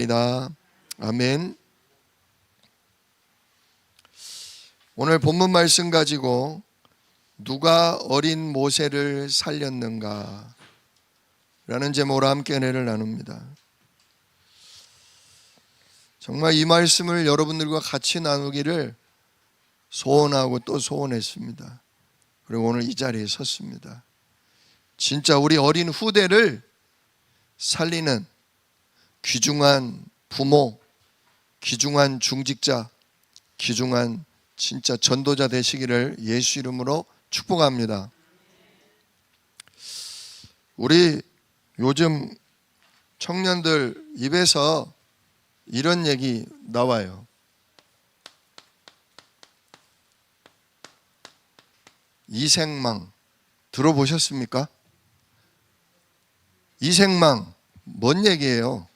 아멘. 오늘 본문 말씀 가지고 누가 어린 모세를 살렸는가 라는 제목으로 함께 은혜를 나눕니다. 정말 이 말씀을 여러분들과 같이 나누기를 소원하고 또 소원했습니다. 그리고 오늘 이 자리에 섰습니다. 진짜 우리 어린 후대를 살리는 귀중한 부모, 귀중한 중직자, 귀중한 진짜 전도자 되시기를 예수 이름으로 축복합니다. 우리 요즘 청년들 입에서 이런 얘기 나와요. 이생망 들어보셨습니까? 이생망 뭔 얘기예요?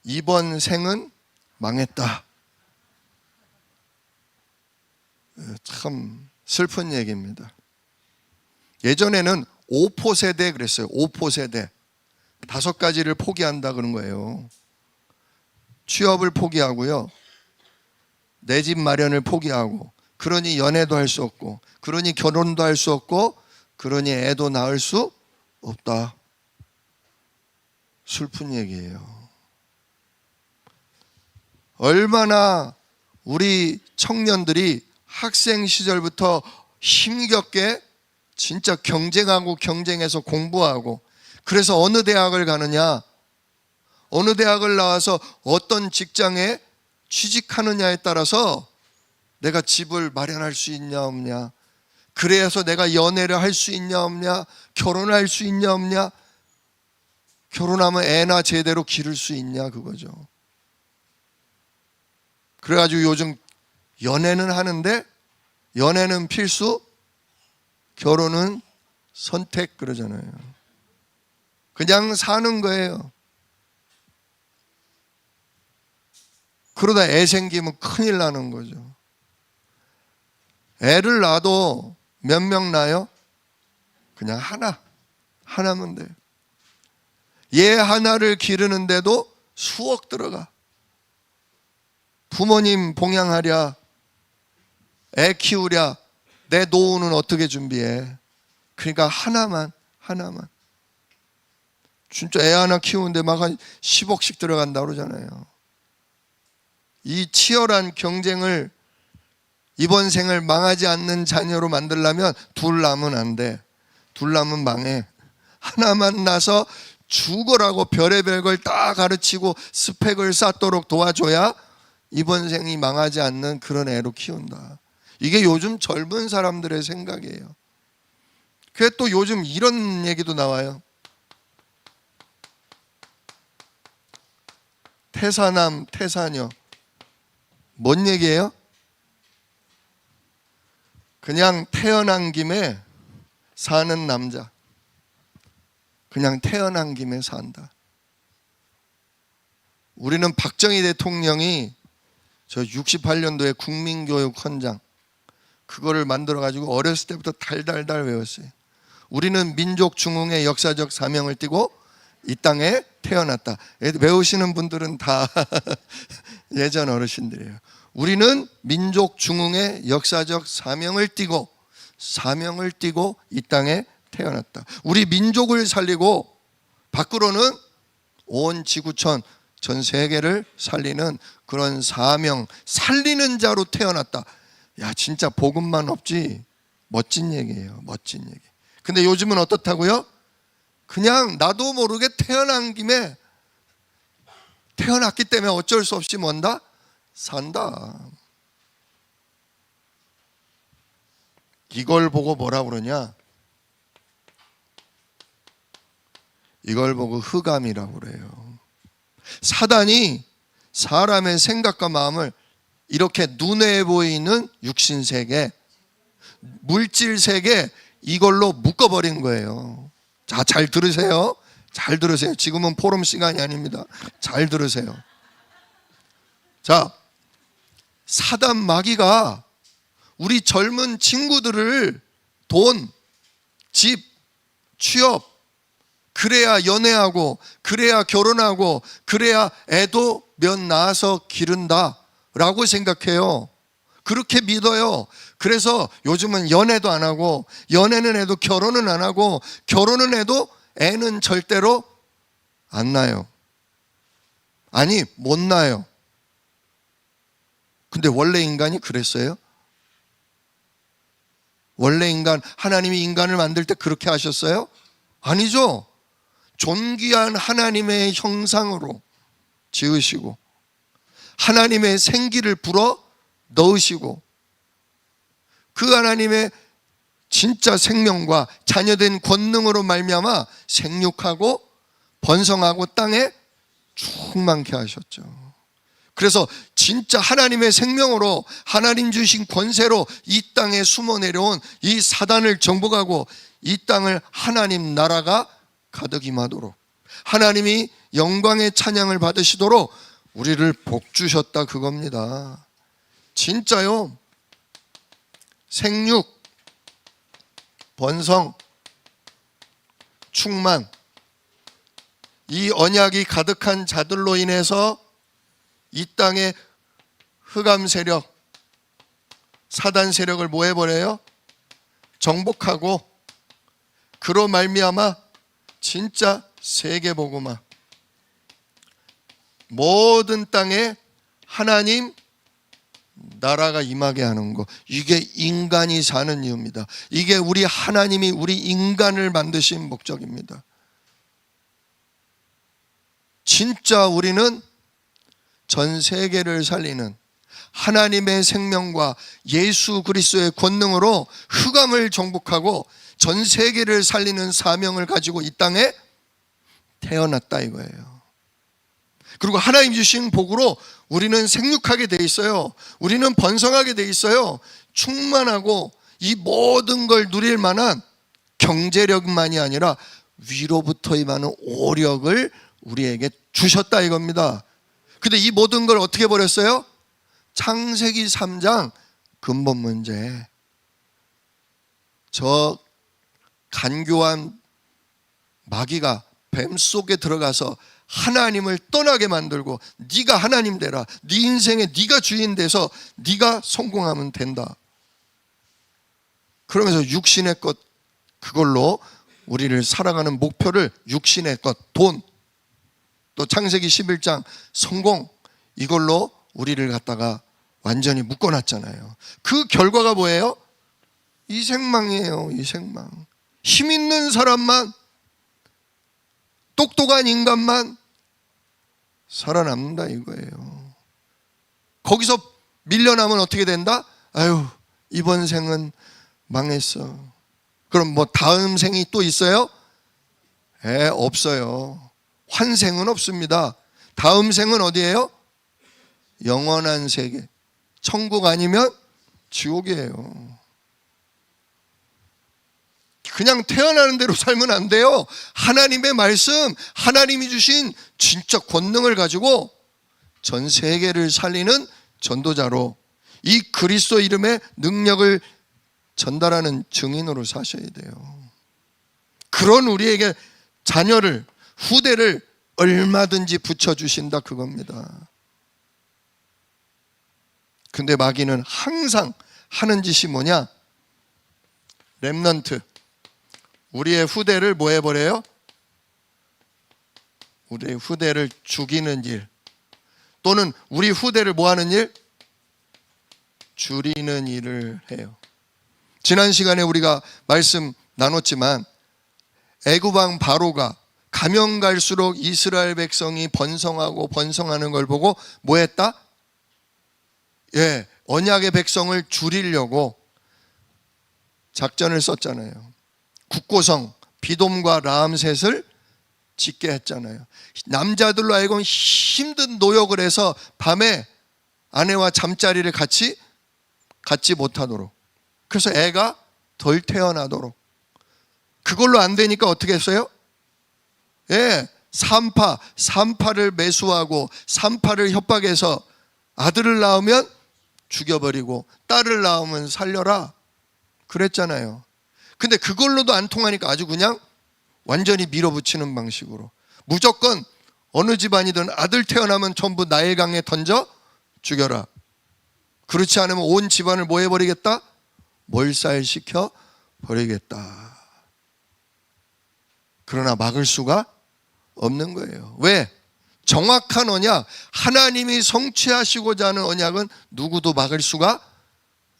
이번 생은 망했다. 참 슬픈 얘기입니다. 예전에는 5포 세대 그랬어요. 5포 세대. 5가지를 포기한다 그런 거예요. 취업을 포기하고요. 내 집 마련을 포기하고, 그러니 연애도 할 수 없고, 그러니 결혼도 할 수 없고, 그러니 애도 낳을 수 없다. 슬픈 얘기예요. 얼마나 우리 청년들이 학생 시절부터 힘겹게 진짜 경쟁해서 공부하고, 그래서 어느 대학을 가느냐, 어느 대학을 나와서 어떤 직장에 취직하느냐에 따라서 내가 집을 마련할 수 있냐 없냐, 그래서 내가 연애를 할 수 있냐 없냐, 결혼할 수 있냐 없냐, 결혼하면 애나 제대로 기를 수 있냐, 그거죠. 그래가지고 요즘 연애는 하는데, 연애는 필수, 결혼은 선택 그러잖아요. 그냥 사는 거예요. 그러다 애 생기면 큰일 나는 거죠. 애를 낳아도 몇 명 낳아요? 그냥 하나면 돼요. 얘 하나를 기르는데도 수억 들어가. 부모님 봉양하랴, 애 키우랴, 내 노후는 어떻게 준비해? 그러니까 하나만. 진짜 애 하나 키우는데 막 한 10억씩 들어간다고 그러잖아요. 이 치열한 경쟁을 이번 생을 망하지 않는 자녀로 만들려면 둘 낳으면 안 돼. 둘 낳으면 망해. 하나만 낳아서 죽으라고 별의별 걸 다 가르치고 스펙을 쌓도록 도와줘야 이번 생이 망하지 않는 그런 애로 키운다. 이게 요즘 젊은 사람들의 생각이에요. 그게 또 요즘 이런 얘기도 나와요. 태사남, 태사녀. 뭔 얘기예요? 그냥 태어난 김에 사는 남자. 그냥 태어난 김에 산다. 우리는 박정희 대통령이 저 68년도에 국민교육 헌장, 그거를 만들어가지고 어렸을 때부터 달달달 외웠어요. 우리는 민족 중흥의 역사적 사명을 띠고 이 땅에 태어났다. 외우시는 분들은 다 예전 어르신들이에요. 우리는 민족 중흥의 역사적 사명을 띠고 이 땅에 태어났다. 우리 민족을 살리고 밖으로는 온 지구촌 전 세계를 살리는 그런 사명, 살리는 자로 태어났다. 야, 진짜 복음만 없지 멋진 얘기예요. 멋진 얘기. 근데 요즘은 어떻다고요? 그냥 나도 모르게 태어난 김에, 태어났기 때문에 어쩔 수 없이 뭔다? 산다. 이걸 보고 뭐라 그러냐? 이걸 보고 흑암이라고 그래요. 사단이 사람의 생각과 마음을 이렇게 눈에 보이는 육신세계, 물질세계, 이걸로 묶어버린 거예요. 자, 잘 들으세요. 잘 들으세요. 지금은 포럼 시간이 아닙니다. 잘 들으세요. 자, 사단 마귀가 우리 젊은 친구들을 돈, 집, 취업, 그래야 연애하고, 그래야 결혼하고, 그래야 애도 몇 낳아서 기른다 라고 생각해요. 그렇게 믿어요. 그래서 요즘은 연애도 안 하고, 연애는 해도 결혼은 안 하고, 결혼은 해도 애는 절대로 안 낳아요. 아니, 못 낳아요. 근데 원래 인간이 그랬어요? 원래 인간, 하나님이 인간을 만들 때 그렇게 하셨어요? 아니죠. 존귀한 하나님의 형상으로 지으시고, 하나님의 생기를 불어 넣으시고, 그 하나님의 진짜 생명과 자녀된 권능으로 말미암아 생육하고 번성하고 땅에 충만케 하셨죠. 그래서 진짜 하나님의 생명으로, 하나님 주신 권세로 이 땅에 숨어 내려온 이 사단을 정복하고, 이 땅을 하나님 나라가 가득 임하도록, 하나님이 영광의 찬양을 받으시도록 우리를 복 주셨다, 그겁니다. 진짜요. 생육, 번성, 충만, 이 언약이 가득한 자들로 인해서 이 땅의 흑암 세력, 사단 세력을 뭐 해버려요? 정복하고, 그로 말미암아 진짜 세계복음화, 모든 땅에 하나님 나라가 임하게 하는 거, 이게 인간이 사는 이유입니다. 이게 우리 하나님이 우리 인간을 만드신 목적입니다. 진짜 우리는 전 세계를 살리는 하나님의 생명과 예수 그리스도의 권능으로 흑암을 정복하고 전 세계를 살리는 사명을 가지고 이 땅에 태어났다, 이거예요. 그리고 하나님 주신 복으로 우리는 생육하게 돼 있어요. 우리는 번성하게 돼 있어요. 충만하고 이 모든 걸 누릴 만한 경제력만이 아니라 위로부터 임하는 오력을 우리에게 주셨다, 이겁니다. 근데 이 모든 걸 어떻게 버렸어요? 창세기 3장 근본 문제. 저 간교한 마귀가 뱀 속에 들어가서 하나님을 떠나게 만들고, 네가 하나님 되라, 네 인생에 네가 주인 돼서 네가 성공하면 된다, 그러면서 육신의 것, 그걸로 우리를 살아가는 목표를, 육신의 것, 돈, 또 창세기 11장 성공, 이걸로 우리를 갖다가 완전히 묶어놨잖아요. 그 결과가 뭐예요? 이 생망이에요. 이 생망. 힘 있는 사람만, 똑똑한 인간만 살아남는다, 이거예요. 거기서 밀려나면 어떻게 된다? 아유, 이번 생은 망했어. 그럼 뭐 다음 생이 또 있어요? 없어요. 환생은 없습니다. 다음 생은 어디예요? 영원한 세계, 천국 아니면 지옥이에요. 그냥 태어나는 대로 살면 안 돼요. 하나님의 말씀, 하나님이 주신 진짜 권능을 가지고 전 세계를 살리는 전도자로, 이 그리스도 이름의 능력을 전달하는 증인으로 사셔야 돼요. 그런 우리에게 자녀를, 후대를 얼마든지 붙여주신다, 그겁니다. 근데 마귀는 항상 하는 짓이 뭐냐? 렘넌트, 우리의 후대를 뭐 해버려요? 우리의 후대를 죽이는 일, 또는 우리 후대를 뭐 하는 일? 줄이는 일을 해요. 지난 시간에 우리가 말씀 나눴지만, 애굽 왕 바로가 가면 갈수록 이스라엘 백성이 번성하고 번성하는 걸 보고 뭐 했다? 언약의 백성을 줄이려고 작전을 썼잖아요. 국고성 비돔과 라암셋을 짓게 했잖아요. 남자들로 하여금 힘든 노역을 해서 밤에 아내와 잠자리를 같이 갖지 못하도록, 그래서 애가 덜 태어나도록. 그걸로 안 되니까 어떻게 했어요? 산파를 매수하고 산파를 협박해서 아들을 낳으면 죽여버리고 딸을 낳으면 살려라 그랬잖아요. 근데 그걸로도 안 통하니까 아주 그냥 완전히 밀어붙이는 방식으로 무조건 어느 집안이든 아들 태어나면 전부 나일강에 던져 죽여라. 그렇지 않으면 온 집안을 뭐 해버리겠다? 몰살시켜 버리겠다. 그러나 막을 수가 없는 거예요. 왜? 정확한 언약, 하나님이 성취하시고자 하는 언약은 누구도 막을 수가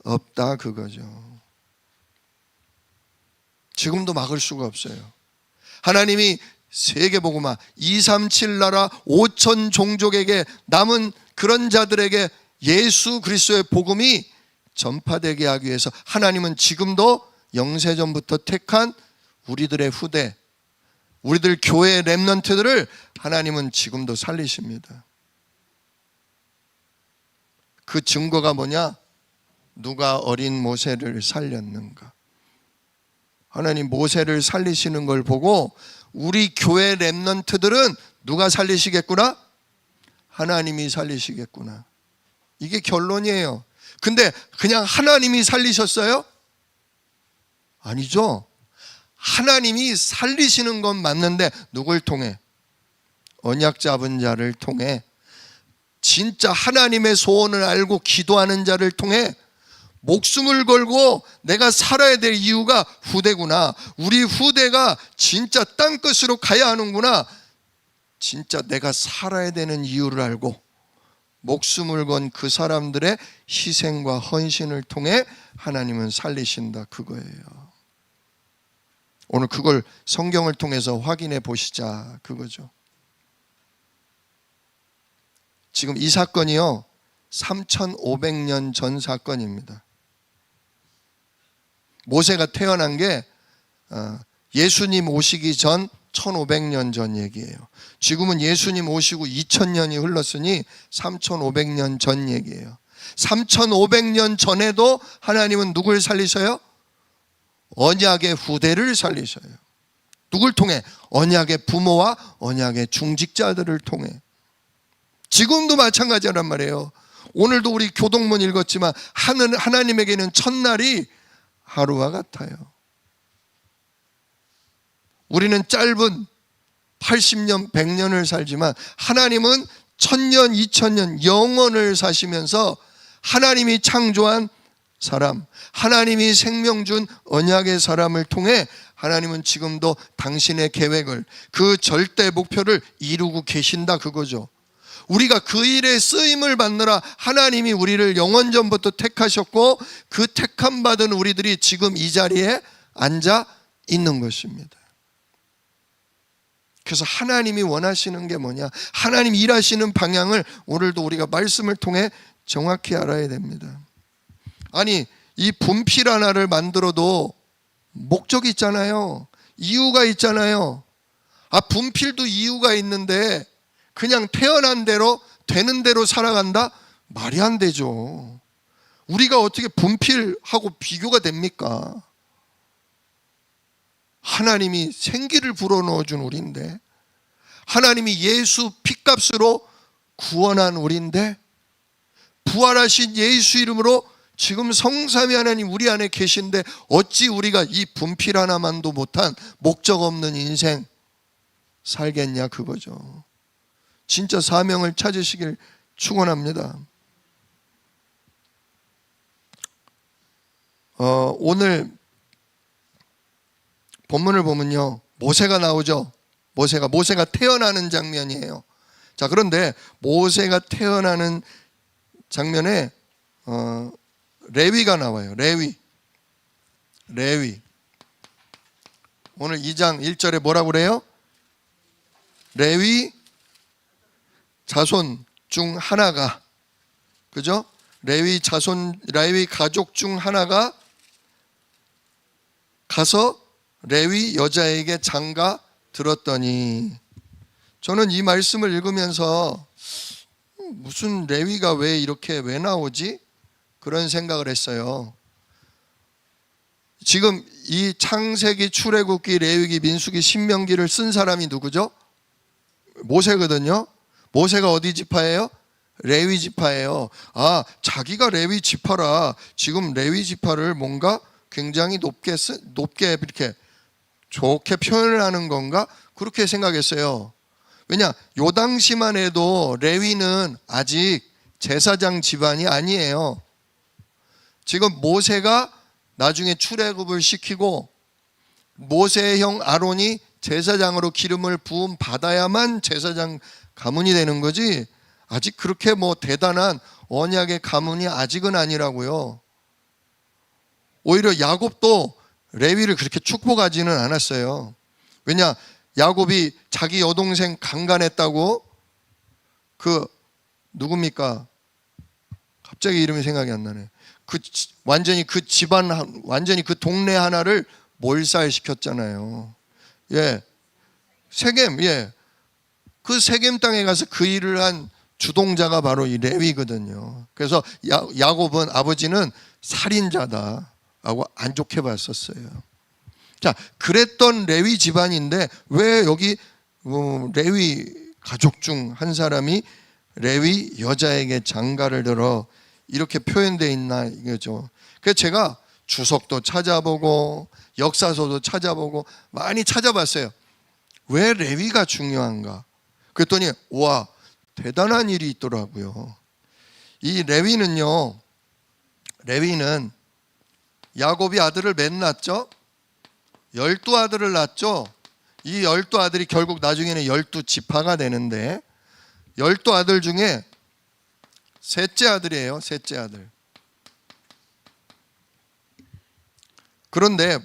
없다 그거죠. 지금도 막을 수가 없어요. 하나님이 세계복음화 237 나라 5천 종족에게 남은 그런 자들에게 예수 그리스도의 복음이 전파되게 하기 위해서 하나님은 지금도 영세전부터 택한 우리들의 후대, 우리들 교회의 렘넌트들을 하나님은 지금도 살리십니다. 그 증거가 뭐냐? 누가 어린 모세를 살렸는가? 하나님 모세를 살리시는 걸 보고 우리 교회 렘넌트들은 누가 살리시겠구나? 하나님이 살리시겠구나. 이게 결론이에요. 근데 그냥 하나님이 살리셨어요? 아니죠. 하나님이 살리시는 건 맞는데 누굴 통해? 언약 잡은 자를 통해, 진짜 하나님의 소원을 알고 기도하는 자를 통해 목숨을 걸고 내가 살아야 될 이유가 후대구나. 우리 후대가 진짜 땅끝으로 가야 하는구나. 진짜 내가 살아야 되는 이유를 알고 목숨을 건 그 사람들의 희생과 헌신을 통해 하나님은 살리신다 그거예요. 오늘 그걸 성경을 통해서 확인해 보시자 그거죠. 지금 이 사건이요 3500년 전 사건입니다. 모세가 태어난 게 예수님 오시기 전 1500년 전 얘기예요. 지금은 예수님 오시고 2000년이 흘렀으니 3500년 전 얘기예요. 3500년 전에도 하나님은 누굴 살리셔요? 언약의 후대를 살리셔요. 누굴 통해? 언약의 부모와 언약의 중직자들을 통해. 지금도 마찬가지란 말이에요. 오늘도 우리 교동문 읽었지만 하나님에게는 첫날이 하루와 같아요. 우리는 짧은 80년, 100년을 살지만 하나님은 1000년, 2000년 영원을 사시면서 하나님이 창조한 사람, 하나님이 생명 준 언약의 사람을 통해 하나님은 지금도 당신의 계획을, 그 절대 목표를 이루고 계신다 그거죠. 우리가 그 일에 쓰임을 받느라 하나님이 우리를 영원전부터 택하셨고 그 택함 받은 우리들이 지금 이 자리에 앉아 있는 것입니다. 그래서 하나님이 원하시는 게 뭐냐, 하나님 일하시는 방향을 오늘도 우리가 말씀을 통해 정확히 알아야 됩니다. 아니 이 분필 하나를 만들어도 목적이 있잖아요. 이유가 있잖아요. 분필도 이유가 있는데 그냥 태어난 대로 되는 대로 살아간다? 말이 안 되죠. 우리가 어떻게 분필하고 비교가 됩니까? 하나님이 생기를 불어넣어 준 우리인데, 하나님이 예수 핏값으로 구원한 우리인데, 부활하신 예수 이름으로 지금 성삼위 하나님 우리 안에 계신데 어찌 우리가 이 분필 하나만도 못한 목적 없는 인생 살겠냐 그거죠. 진짜 사명을 찾으시길 축원합니다. 오늘 본문을 보면요 모세가 나오죠. 모세가 태어나는 장면이에요. 자, 그런데 모세가 태어나는 장면에 레위가 나와요. 레위. 오늘 2장 1절에 뭐라고 그래요? 레위 자손 중 하나가, 그죠? 레위 가족 중 하나가 가서 레위 여자에게 장가 들었더니, 저는 이 말씀을 읽으면서 무슨 레위가 왜 나오지? 그런 생각을 했어요. 지금 이 창세기, 출애굽기, 레위기, 민수기, 신명기를 쓴 사람이 누구죠? 모세거든요. 모세가 어디 지파예요? 레위 지파예요. 자기가 레위 지파라 지금 레위 지파를 뭔가 굉장히 높게 이렇게 좋게 표현을 하는 건가? 그렇게 생각했어요. 왜냐, 요 당시만 해도 레위는 아직 제사장 집안이 아니에요. 지금 모세가 나중에 출애굽을 시키고 모세의 형 아론이 제사장으로 기름을 부음 받아야만 제사장 가문이 되는 거지, 아직 그렇게 뭐 대단한 언약의 가문이 아직은 아니라고요. 오히려 야곱도 레위를 그렇게 축복하지는 않았어요. 왜냐, 야곱이 자기 여동생 강간했다고, 그 누굽니까? 갑자기 이름이 생각이 안 나네. 완전히 그 집안, 완전히 그 동네 하나를 몰살시켰잖아요. 예, 세겜, 예, 그 세겜 땅에 가서 그 일을 한 주동자가 바로 이 레위거든요. 그래서 야곱은, 아버지는 살인자다라고 안 좋게 봤었어요. 자, 그랬던 레위 집안인데 왜 여기 레위 가족 중 한 사람이 레위 여자에게 장가를 들어 이렇게 표현되어 있나 이거죠. 그래서 제가 주석도 찾아보고 역사서도 찾아보고 많이 찾아봤어요. 왜 레위가 중요한가? 그랬더니 와, 대단한 일이 있더라고요. 이 레위는 야곱이 아들을 몇 낳았죠? 12아들을 낳았죠. 이 12아들이 결국 나중에는 12지파가 되는데, 12아들 중에 셋째 아들이에요. 셋째 아들. 그런데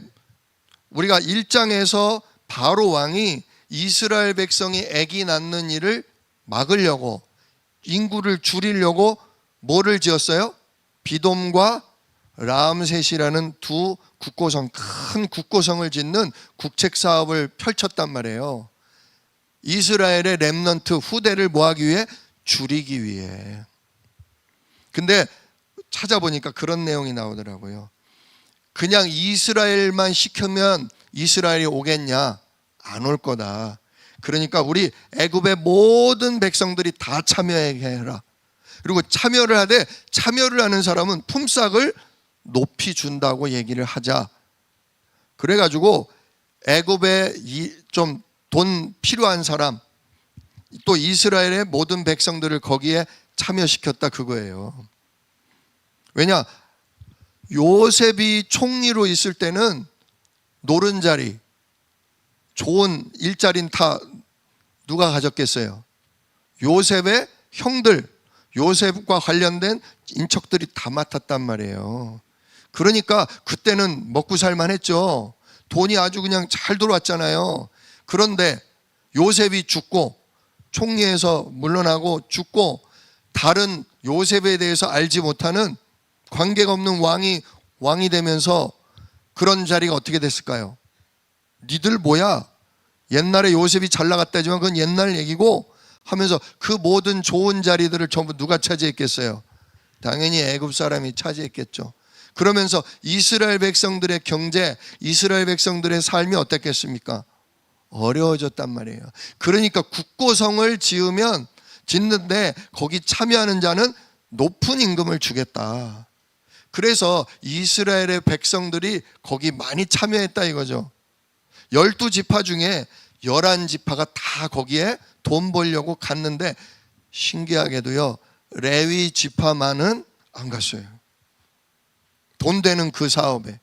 우리가 1장에서 바로 왕이 이스라엘 백성이 아기 낳는 일을 막으려고, 인구를 줄이려고 뭐를 지었어요? 비돔과 라암셋이라는 두 국고성, 큰 국고성을 짓는 국책 사업을 펼쳤단 말이에요. 이스라엘의 렘넌트 후대를 뭐하기 위해? 줄이기 위해. 근데 찾아보니까 그런 내용이 나오더라고요. 그냥 이스라엘만 시키면 이스라엘이 오겠냐? 안 올 거다. 그러니까 우리 애굽의 모든 백성들이 다 참여하게 해라. 그리고 참여를 하되, 참여를 하는 사람은 품삯을 높이 준다고 얘기를 하자. 그래가지고 애굽에 좀 돈 필요한 사람, 또 이스라엘의 모든 백성들을 거기에 참여시켰다 그거예요. 왜냐, 요셉이 총리로 있을 때는 노른자리, 좋은 일자리는 다 누가 가졌겠어요? 요셉의 형들, 요셉과 관련된 인척들이 다 맡았단 말이에요. 그러니까 그때는 먹고 살만 했죠. 돈이 아주 그냥 잘 들어왔잖아요. 그런데 요셉이 죽고, 총리에서 물러나고 죽고, 다른 요셉에 대해서 알지 못하는 관계가 없는 왕이 되면서 그런 자리가 어떻게 됐을까요? 니들 뭐야? 옛날에 요셉이 잘 나갔다지만 그건 옛날 얘기고 하면서 그 모든 좋은 자리들을 전부 누가 차지했겠어요? 당연히 애굽 사람이 차지했겠죠. 그러면서 이스라엘 백성들의 경제, 이스라엘 백성들의 삶이 어땠겠습니까? 어려워졌단 말이에요. 그러니까 국고성을 짓는데 거기 참여하는 자는 높은 임금을 주겠다. 그래서 이스라엘의 백성들이 거기 많이 참여했다 이거죠. 12지파 중에 11지파가 다 거기에 돈 벌려고 갔는데, 신기하게도요, 레위 지파만은 안 갔어요. 돈 되는 그 사업에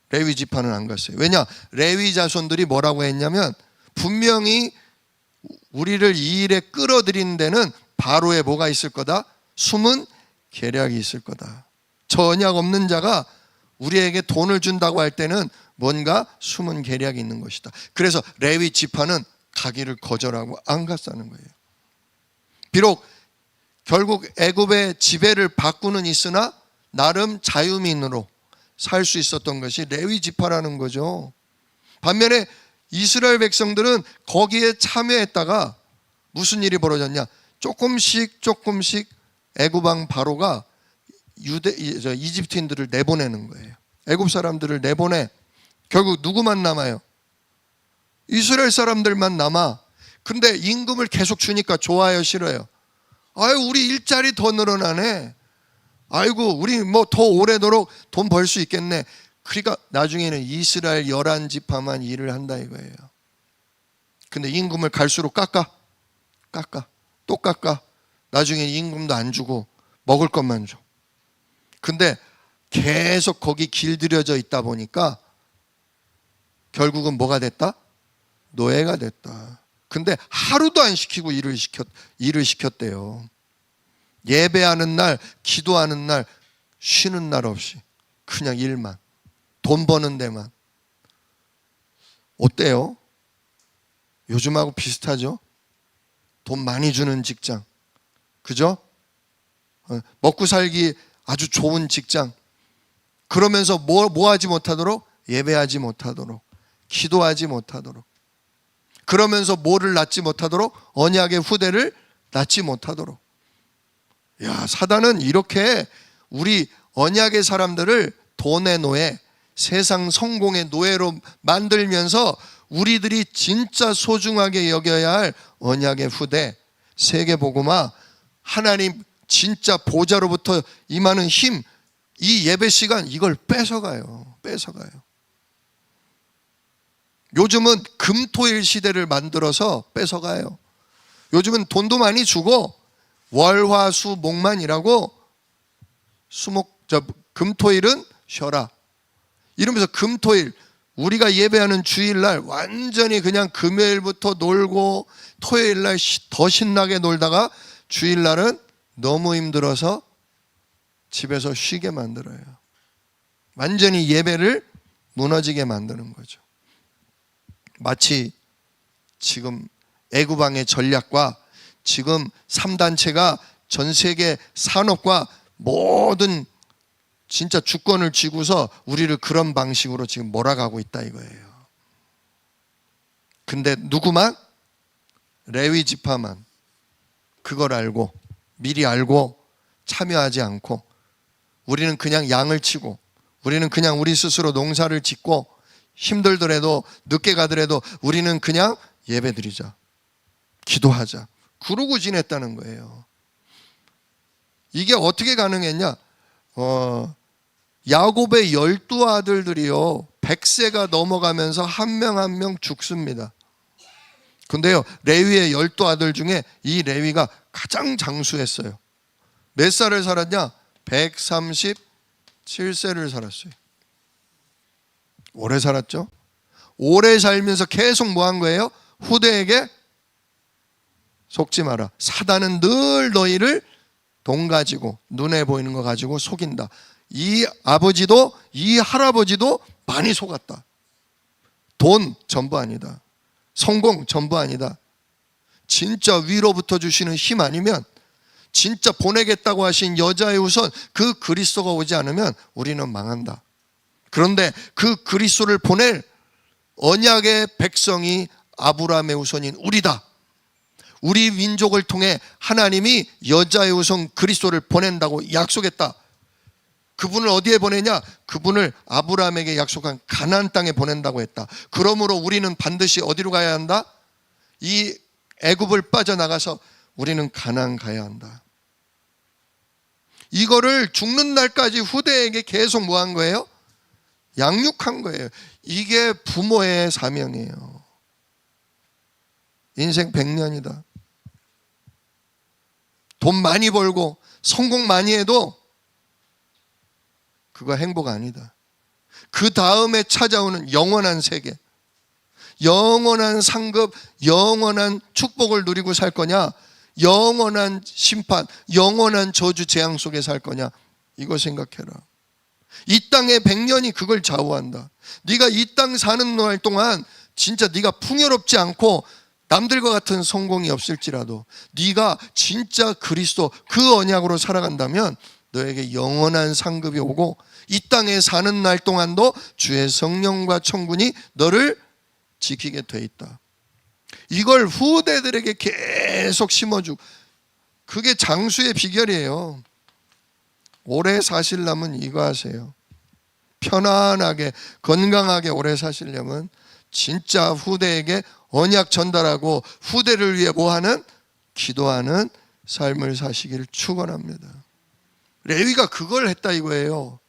레위 지파는 안 갔어요. 왜냐, 레위 자손들이 뭐라고 했냐면, 분명히 우리를 이 일에 끌어들이는 데는 바로에 뭐가 있을 거다? 숨은 계략이 있을 거다. 저 언약 없는 자가 우리에게 돈을 준다고 할 때는 뭔가 숨은 계략이 있는 것이다. 그래서 레위 지파는 가기를 거절하고 안 갔다는 거예요. 비록 결국 애굽의 지배를 받고는 있으나 나름 자유민으로 살 수 있었던 것이 레위 지파라는 거죠. 반면에 이스라엘 백성들은 거기에 참여했다가 무슨 일이 벌어졌냐? 조금씩 애굽 왕 바로가 이집트인들을 내보내는 거예요. 애굽 사람들을 내보내. 결국 누구만 남아요? 이스라엘 사람들만 남아. 근데 임금을 계속 주니까 좋아요, 싫어요? 아유, 우리 일자리 더 늘어나네. 아이고, 우리 뭐 더 오래도록 돈 벌 수 있겠네. 그러니까 나중에는 이스라엘 11지파만 일을 한다 이거예요. 근데 임금을 갈수록 깎아. 또 깎아. 나중에 임금도 안 주고 먹을 것만 줘. 근데 계속 거기 길들여져 있다 보니까 결국은 뭐가 됐다? 노예가 됐다. 근데 하루도 안 시키고 일을 시켰대요. 예배하는 날, 기도하는 날, 쉬는 날 없이 그냥 일만, 돈 버는 데만. 어때요? 요즘하고 비슷하죠? 돈 많이 주는 직장, 그죠? 먹고 살기 아주 좋은 직장. 그러면서 뭐 하지 못하도록? 예배하지 못하도록, 기도하지 못하도록. 그러면서 뭐를 낳지 못하도록? 언약의 후대를 낳지 못하도록. 야, 사단은 이렇게 우리 언약의 사람들을 돈의 노예, 세상 성공의 노예로 만들면서 우리들이 진짜 소중하게 여겨야 할 언약의 후대, 세계복음화, 하나님 진짜 보좌로부터 임하는 힘, 이 예배 시간, 이걸 뺏어가요. 요즘은 금토일 시대를 만들어서 뺏어가요. 요즘은 돈도 많이 주고 월화수 목만 일하고 금토일은 쉬어라 이러면서 금토일, 우리가 예배하는 주일날 완전히 그냥 금요일부터 놀고 토요일날 더 신나게 놀다가 주일날은 너무 힘들어서 집에서 쉬게 만들어요. 완전히 예배를 무너지게 만드는 거죠. 마치 지금 애구방의 전략과 지금 3단체가 전 세계 산업과 모든 진짜 주권을 쥐고서 우리를 그런 방식으로 지금 몰아가고 있다 이거예요. 근데 누구만? 레위 지파만 그걸 알고 미리 알고 참여하지 않고, 우리는 그냥 양을 치고, 우리는 그냥 우리 스스로 농사를 짓고, 힘들더라도 늦게 가더라도 우리는 그냥 예배드리자, 기도하자, 그러고 지냈다는 거예요. 이게 어떻게 가능했냐? 야곱의 12아들들이요 100세가 넘어가면서 한 명 한 명 죽습니다. 근데요 레위의 12아들 중에 이 레위가 가장 장수했어요. 몇 살을 살았냐? 137세를 살았어요. 오래 살았죠? 오래 살면서 계속 뭐 한 거예요? 후대에게 속지 마라. 사단은 늘 너희를 돈 가지고, 눈에 보이는 거 가지고 속인다. 이 아버지도 이 할아버지도 많이 속았다. 돈 전부 아니다. 성공 전부 아니다. 진짜 위로부터 주시는 힘 아니면, 진짜 보내겠다고 하신 여자의 우선 그 그리스도가 오지 않으면 우리는 망한다. 그런데 그 그리스도를 보낼 언약의 백성이 아브라함의 후손인 우리다. 우리 민족을 통해 하나님이 여자의 후손 그리스도를 보낸다고 약속했다. 그분을 어디에 보내냐? 그분을 아브라함에게 약속한 가나안 땅에 보낸다고 했다. 그러므로 우리는 반드시 어디로 가야 한다? 이 애굽을 빠져나가서 우리는 가나안 가야 한다. 이거를 죽는 날까지 후대에게 계속 뭐 한 거예요? 양육한 거예요. 이게 부모의 사명이에요. 인생 100년이다. 돈 많이 벌고 성공 많이 해도 그거 행복 아니다. 그 다음에 찾아오는 영원한 세계, 영원한 상급, 영원한 축복을 누리고 살 거냐, 영원한 심판, 영원한 저주 재앙 속에 살 거냐, 이거 생각해라. 이 땅의 100년이 그걸 좌우한다. 네가 이 땅 사는 날 동안 진짜 네가 풍요롭지 않고 남들과 같은 성공이 없을지라도 네가 진짜 그리스도 그 언약으로 살아간다면 너에게 영원한 상급이 오고, 이 땅에 사는 날 동안도 주의 성령과 천군이 너를 지키게 돼 있다. 이걸 후대들에게 계속 심어주고, 그게 장수의 비결이에요. 오래 사시려면 이거 하세요. 편안하게 건강하게 오래 사시려면 진짜 후대에게 언약 전달하고 후대를 위해 뭐하는? 기도하는 삶을 사시기를 축원합니다. 레위가 그걸 했다 이거예요.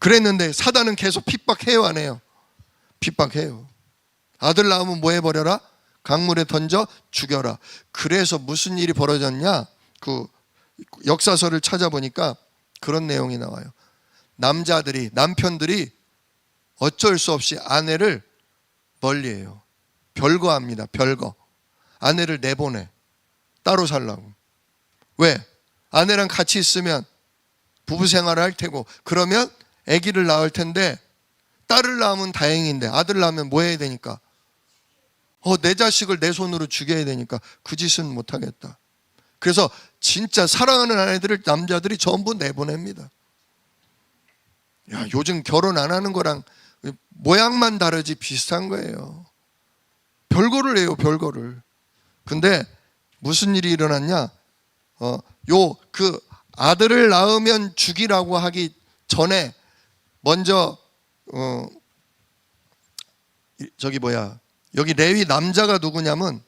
그랬는데 사단은 계속 핍박해요, 안 해요? 핍박해요. 아들 낳으면 뭐 해버려라? 강물에 던져 죽여라. 그래서 무슨 일이 벌어졌냐? 그 역사서를 찾아보니까 그런 내용이 나와요. 남편들이 어쩔 수 없이 아내를 멀리해요. 별거합니다. 별거. 아내를 내보내. 따로 살라고. 왜? 아내랑 같이 있으면 부부 생활을 할 테고, 그러면 아기를 낳을 텐데, 딸을 낳으면 다행인데 아들 낳으면 뭐 해야 되니까? 내 자식을 내 손으로 죽여야 되니까 그 짓은 못하겠다. 그래서 진짜 사랑하는 아내들을 남자들이 전부 내보냅니다. 야, 요즘 결혼 안 하는 거랑 모양만 다르지 비슷한 거예요. 별거를 해요, 별거를. 근데 무슨 일이 일어났냐? 그 아들을 낳으면 죽이라고 하기 전에 먼저 여기 레위 남자가 누구냐면,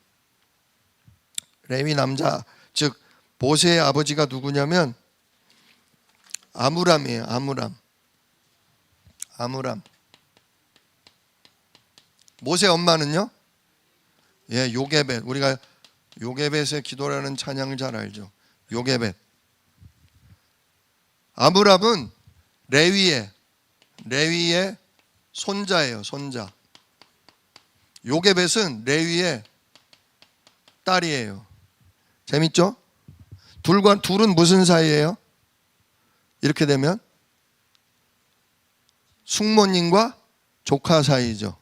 레위 남자 즉 모세의 아버지가 누구냐면 아므람이에요. 아므람. 모세 엄마는요? 예, 요게벳. 우리가 요게벳의 기도라는 찬양을 잘 알죠. 요게벳. 아므람은 레위의 손자예요. 손자. 요게벳은 레위의 딸이에요. 재밌죠? 둘은 무슨 사이예요? 이렇게 되면 숙모님과 조카 사이죠.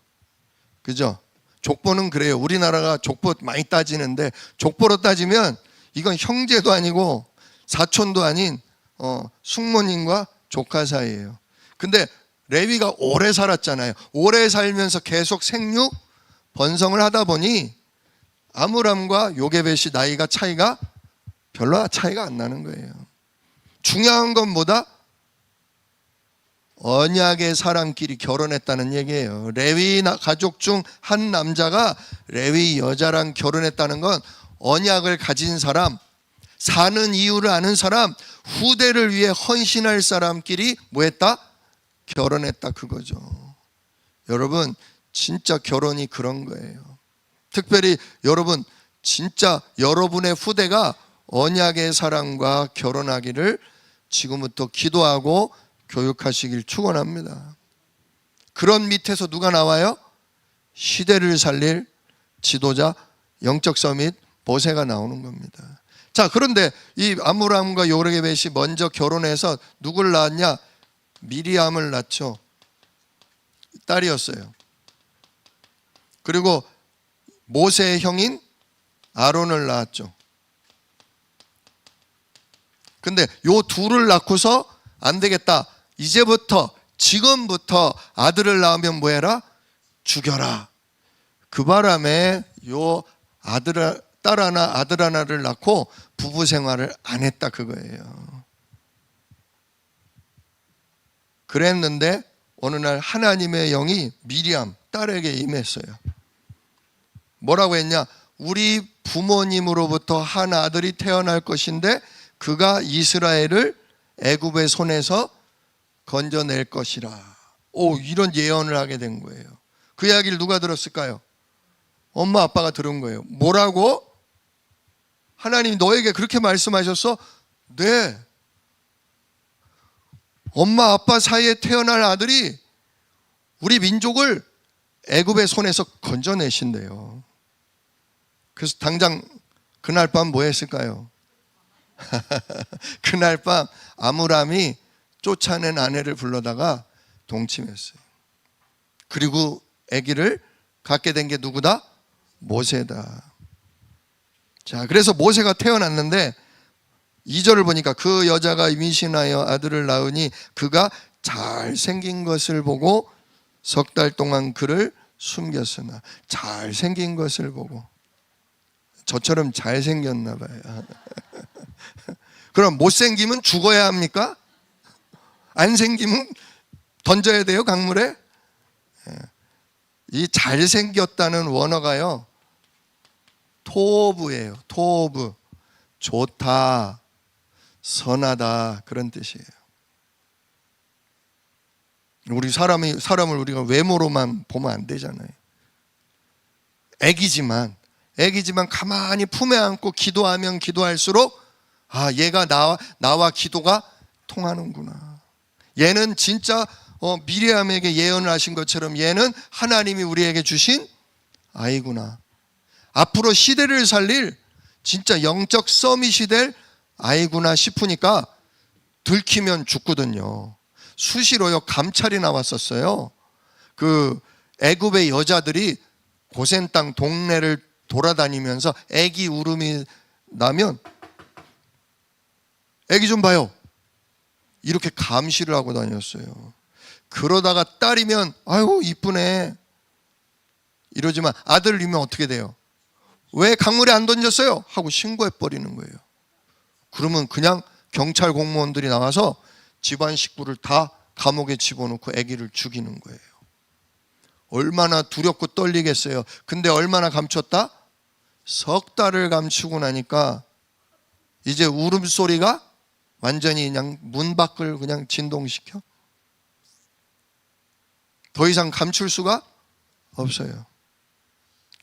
그죠? 족보는 그래요. 우리나라가 족보 많이 따지는데, 족보로 따지면 이건 형제도 아니고 사촌도 아닌 숙모님과 조카 사이예요. 근데 레위가 오래 살았잖아요. 오래 살면서 계속 생육 번성을 하다 보니 아므람과 요게벳이 나이가 차이가 별로 차이가 안 나는 거예요. 중요한 건 뭐다? 언약의 사람끼리 결혼했다는 얘기예요. 레위 가족 중 한 남자가 레위 여자랑 결혼했다는 건 언약을 가진 사람, 사는 이유를 아는 사람, 후대를 위해 헌신할 사람끼리 뭐 했다? 결혼했다, 그거죠. 여러분, 진짜 결혼이 그런 거예요. 특별히 여러분, 진짜 여러분의 후대가 언약의 사람과 결혼하기를 지금부터 기도하고 교육하시길 축원합니다. 그런 밑에서 누가 나와요? 시대를 살릴 지도자, 영적 서밋 모세가 나오는 겁니다. 자, 그런데 이 아므람과 요게벳이 먼저 결혼해서 누굴 낳았냐? 미리암을 낳죠. 딸이었어요. 그리고 모세의 형인 아론을 낳았죠. 근데 요 둘을 낳고서 안 되겠다. 지금부터 아들을 낳으면 뭐 해라? 죽여라. 그 바람에 요 딸 하나, 아들 하나를 낳고 부부 생활을 안 했다, 그거예요. 그랬는데 어느 날 하나님의 영이 미리암 딸에게 임했어요. 뭐라고 했냐? 우리 부모님으로부터 한 아들이 태어날 것인데 그가 이스라엘을 애굽의 손에서 건져낼 것이라. 이런 예언을 하게 된 거예요. 그 이야기를 누가 들었을까요? 엄마 아빠가 들은 거예요. 뭐라고? 하나님이 너에게 그렇게 말씀하셨어? 네. 엄마 아빠 사이에 태어날 아들이 우리 민족을 애굽의 손에서 건져내신대요. 그래서 당장 그날 밤 뭐 했을까요? 그날 밤 아므람이 쫓아낸 아내를 불러다가 동침했어요. 그리고 아기를 갖게 된 게 누구다? 모세다. 자, 그래서 모세가 태어났는데 2절을 보니까 그 여자가 임신하여 아들을 낳으니 그가 잘생긴 것을 보고 석 달 동안 그를 숨겼으나. 잘생긴 것을 보고. 저처럼 잘생겼나 봐요. 그럼 못생기면 죽어야 합니까? 안 생기면 던져야 돼요, 강물에? 이 잘생겼다는 원어가요, 토브예요. 토브. 좋다, 선하다, 그런 뜻이에요. 우리 사람을 우리가 외모로만 보면 안 되잖아요. 애기지만 가만히 품에 안고 기도하면 기도할수록 얘가 나와 기도가 통하는구나. 얘는 진짜 미리암에게 예언을 하신 것처럼 얘는 하나님이 우리에게 주신 아이구나. 앞으로 시대를 살릴 진짜 영적 서밋이 될 아이구나 싶으니까 들키면 죽거든요. 수시로요 감찰이 나왔었어요. 그 애굽의 여자들이 고센 땅 동네를 돌아다니면서 애기 울음이 나면 애기 좀 봐요, 이렇게 감시를 하고 다녔어요. 그러다가 딸이면 아유 이쁘네 이러지만 아들이면 어떻게 돼요? 왜 강물에 안 던졌어요? 하고 신고해 버리는 거예요. 그러면 그냥 경찰 공무원들이 나와서 집안 식구를 다 감옥에 집어넣고 아기를 죽이는 거예요. 얼마나 두렵고 떨리겠어요. 근데 얼마나 감췄다? 석 달을 감추고 나니까 이제 울음소리가 완전히 그냥 문 밖을 그냥 진동시켜. 더 이상 감출 수가 없어요.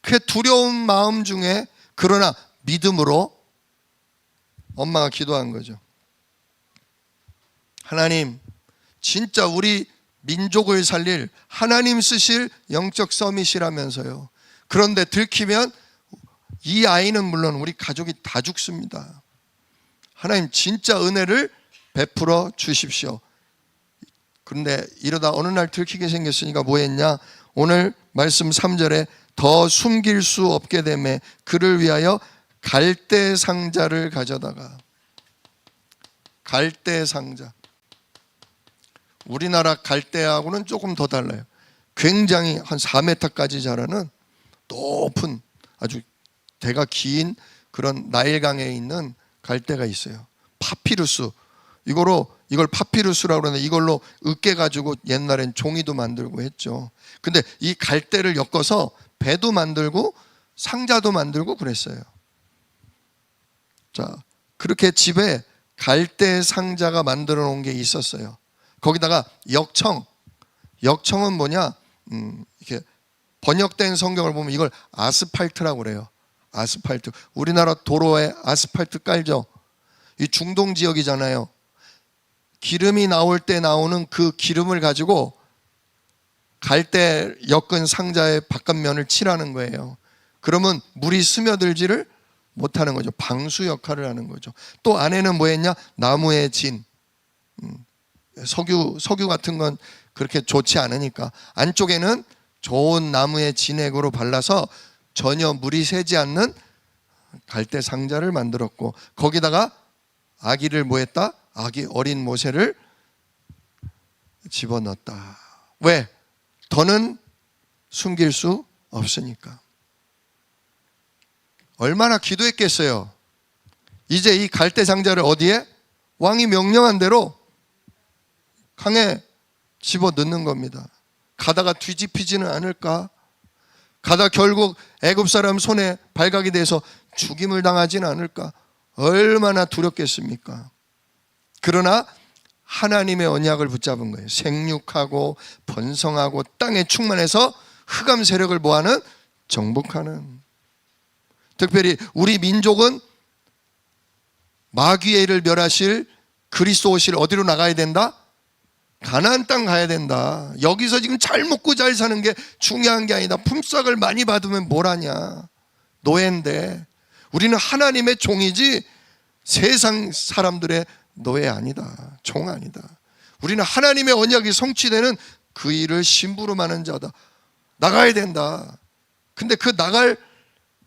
그 두려운 마음 중에 그러나 믿음으로 엄마가 기도한 거죠. 하나님, 진짜 우리 민족을 살릴 하나님 쓰실 영적 서밋이라면서요. 그런데 들키면 이 아이는 물론 우리 가족이 다 죽습니다. 하나님 진짜 은혜를 베풀어 주십시오. 그런데 이러다 어느 날 들키게 생겼으니까 뭐 했냐? 오늘 말씀 3절에 더 숨길 수 없게 되매 그를 위하여 갈대 상자를 가져다가. 갈대 상자, 우리나라 갈대하고는 조금 더 달라요. 굉장히 한 4m까지 자라는 높은 아주 대가 긴 그런 나일강에 있는 갈대가 있어요. 파피루스, 이걸 파피루스라고 그러는데 이걸로 으깨 가지고 옛날엔 종이도 만들고 했죠. 근데 이 갈대를 엮어서 배도 만들고 상자도 만들고 그랬어요. 자, 그렇게 집에 갈대 상자가 만들어 놓은 게 있었어요. 거기다가 역청은 뭐냐? 이렇게 번역된 성경을 보면 이걸 아스팔트라고 그래요. 아스팔트. 우리나라 도로에 아스팔트 깔죠. 이 중동 지역이잖아요. 기름이 나올 때 나오는 그 기름을 가지고 갈대 엮은 상자의 바깥면을 칠하는 거예요. 그러면 물이 스며들지를 못하는 거죠. 방수 역할을 하는 거죠. 또 안에는 뭐 했냐? 나무의 진. 석유 같은 건 그렇게 좋지 않으니까 안쪽에는 좋은 나무의 진액으로 발라서 전혀 물이 새지 않는 갈대 상자를 만들었고, 거기다가 아기를 뭐 했다? 아기 어린 모세를 집어넣었다. 왜? 더는 숨길 수 없으니까. 얼마나 기도했겠어요. 이제 이 갈대 상자를 어디에? 왕이 명령한 대로 강에 집어넣는 겁니다. 가다가 뒤집히지는 않을까? 가다 결국 애굽 사람 손에 발각이 돼서 죽임을 당하지는 않을까? 얼마나 두렵겠습니까? 그러나 하나님의 언약을 붙잡은 거예요. 생육하고 번성하고 땅에 충만해서 흑암 세력을 뭐하는? 정복하는. 특별히 우리 민족은 마귀를 멸하실 그리스도 오실 어디로 나가야 된다? 가나안 땅 가야 된다. 여기서 지금 잘 먹고 잘 사는 게 중요한 게 아니다. 품삯을 많이 받으면 뭘 하냐? 노예인데. 우리는 하나님의 종이지 세상 사람들의 노예 아니다. 종 아니다. 우리는 하나님의 언약이 성취되는 그 일을 심부름하는 자다. 나가야 된다. 근데 그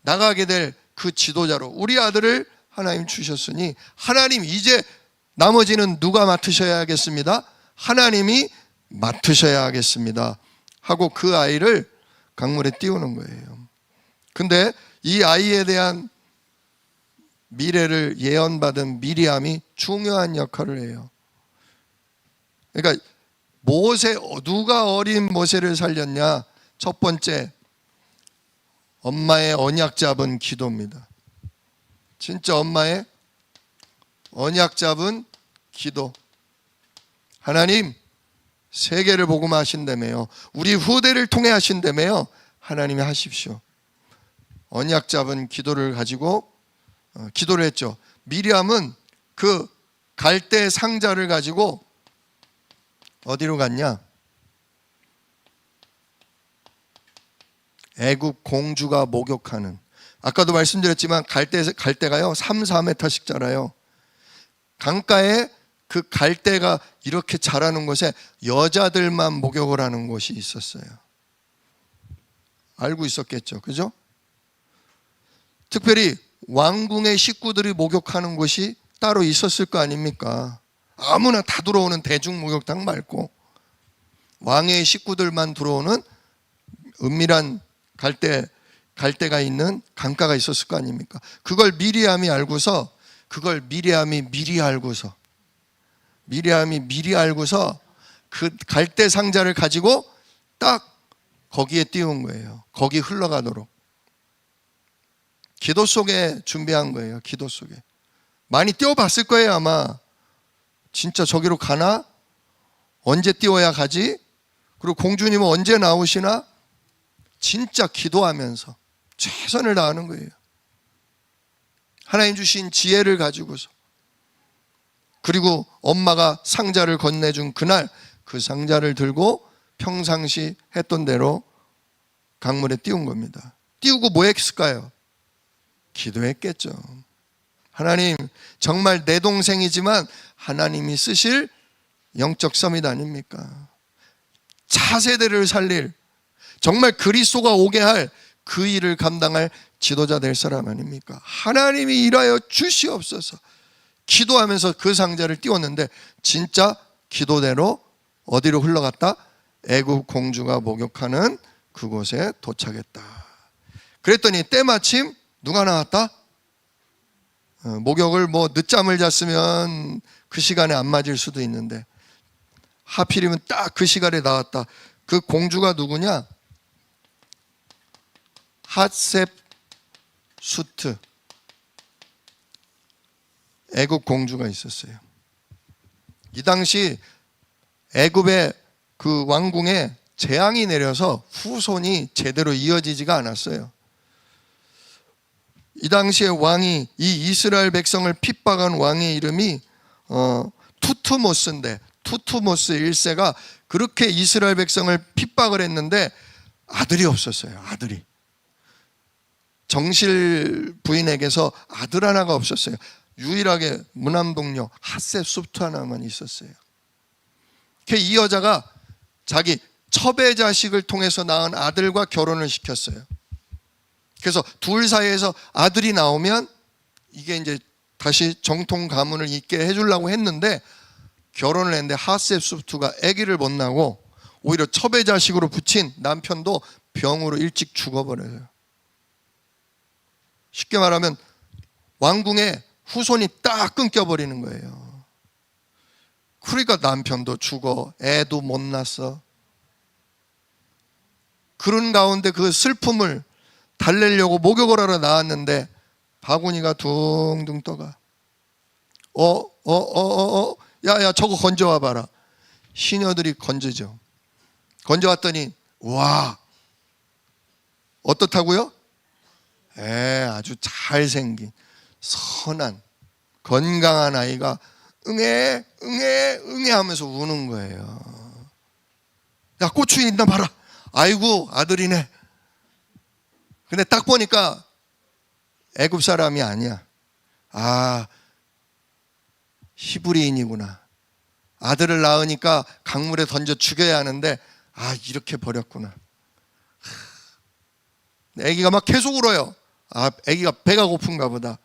나가게 될 그 지도자로 우리 아들을 하나님 주셨으니 하나님 이제 나머지는 누가 맡으셔야 하겠습니다? 하나님이 맡으셔야 하겠습니다 하고 그 아이를 강물에 띄우는 거예요. 근데 이 아이에 대한 미래를 예언받은 미리암이 중요한 역할을 해요. 그러니까 누가 어린 모세를 살렸냐? 첫 번째, 엄마의 언약 잡은 기도입니다. 진짜 엄마의 언약 잡은 기도. 하나님, 세계를 복음하신다며요. 우리 후대를 통해 하신다며요. 하나님이 하십시오. 언약 잡은 기도를 가지고 기도를 했죠. 미리암은 그 갈대 상자를 가지고 어디로 갔냐? 애굽 공주가 목욕하는, 아까도 말씀드렸지만 갈대가요 3, 4m씩 자라요. 강가에 그 갈대가 이렇게 자라는 곳에 여자들만 목욕을 하는 곳이 있었어요. 알고 있었겠죠, 그죠? 특별히 왕궁의 식구들이 목욕하는 곳이 따로 있었을 거 아닙니까? 아무나 다 들어오는 대중 목욕탕 말고 왕의 식구들만 들어오는 은밀한 갈대가 있는 강가가 있었을 거 아닙니까? 그걸 미리암이 미리 알고서 그 갈대 상자를 가지고 딱 거기에 띄운 거예요. 거기 흘러가도록. 기도 속에 준비한 거예요. 기도 속에. 많이 띄워봤을 거예요 아마. 진짜 저기로 가나? 언제 띄워야 가지? 그리고 공주님은 언제 나오시나? 진짜 기도하면서 최선을 다하는 거예요. 하나님 주신 지혜를 가지고서. 그리고 엄마가 상자를 건네준 그날 그 상자를 들고 평상시 했던 대로 강물에 띄운 겁니다. 띄우고 뭐 했을까요? 기도했겠죠. 하나님, 정말 내 동생이지만 하나님이 쓰실 영적 서밋 아닙니까? 차세대를 살릴, 정말 그리스도가 오게 할 그 일을 감당할 지도자 될 사람 아닙니까? 하나님이 일하여 주시옵소서. 기도하면서 그 상자를 띄웠는데 진짜 기도대로 어디로 흘러갔다? 애굽 공주가 목욕하는 그곳에 도착했다. 그랬더니 때마침 누가 나왔다? 목욕을 뭐 늦잠을 잤으면 그 시간에 안 맞을 수도 있는데 하필이면 딱 그 시간에 나왔다. 그 공주가 누구냐? 핫셉수트, 애굽 공주가 있었어요. 이 당시 애굽의 그 왕궁에 재앙이 내려서 후손이 제대로 이어지지가 않았어요. 이 당시에 왕이, 이 이스라엘 백성을 핍박한 왕의 이름이 투트모스인데, 투트모스 1세가 그렇게 이스라엘 백성을 핍박을 했는데 아들이 없었어요. 아들이. 정실 부인에게서 아들 하나가 없었어요. 유일하게 무남동녀 핫셉수트 하나만 있었어요. 이 여자가 자기 첩의 자식을 통해서 낳은 아들과 결혼을 시켰어요. 그래서 둘 사이에서 아들이 나오면 이게 이제 다시 정통 가문을 잇게 해주려고 했는데 결혼을 했는데 핫셉수트가 아기를 못 낳고 오히려 첩의 자식으로 붙인 남편도 병으로 일찍 죽어버려요. 쉽게 말하면 왕궁의 후손이 딱 끊겨버리는 거예요. 그러니까 남편도 죽어, 애도 못 낳았어. 그런 가운데 그 슬픔을 달래려고 목욕을 하러 나왔는데 바구니가 둥둥 떠가. 야 저거 건져와 봐라. 시녀들이 건지죠. 건져왔더니 와, 어떻다고요? 아주 잘생긴 선한 건강한 아이가 응애 하면서 우는 거예요. 야, 고추 있나 봐라. 아이고, 아들이네. 근데 딱 보니까 애굽 사람이 아니야. 아, 히브리인이구나. 아들을 낳으니까 강물에 던져 죽여야 하는데 이렇게 버렸구나. 애기가 막 계속 울어요. 애기가 배가 고픈가 보다.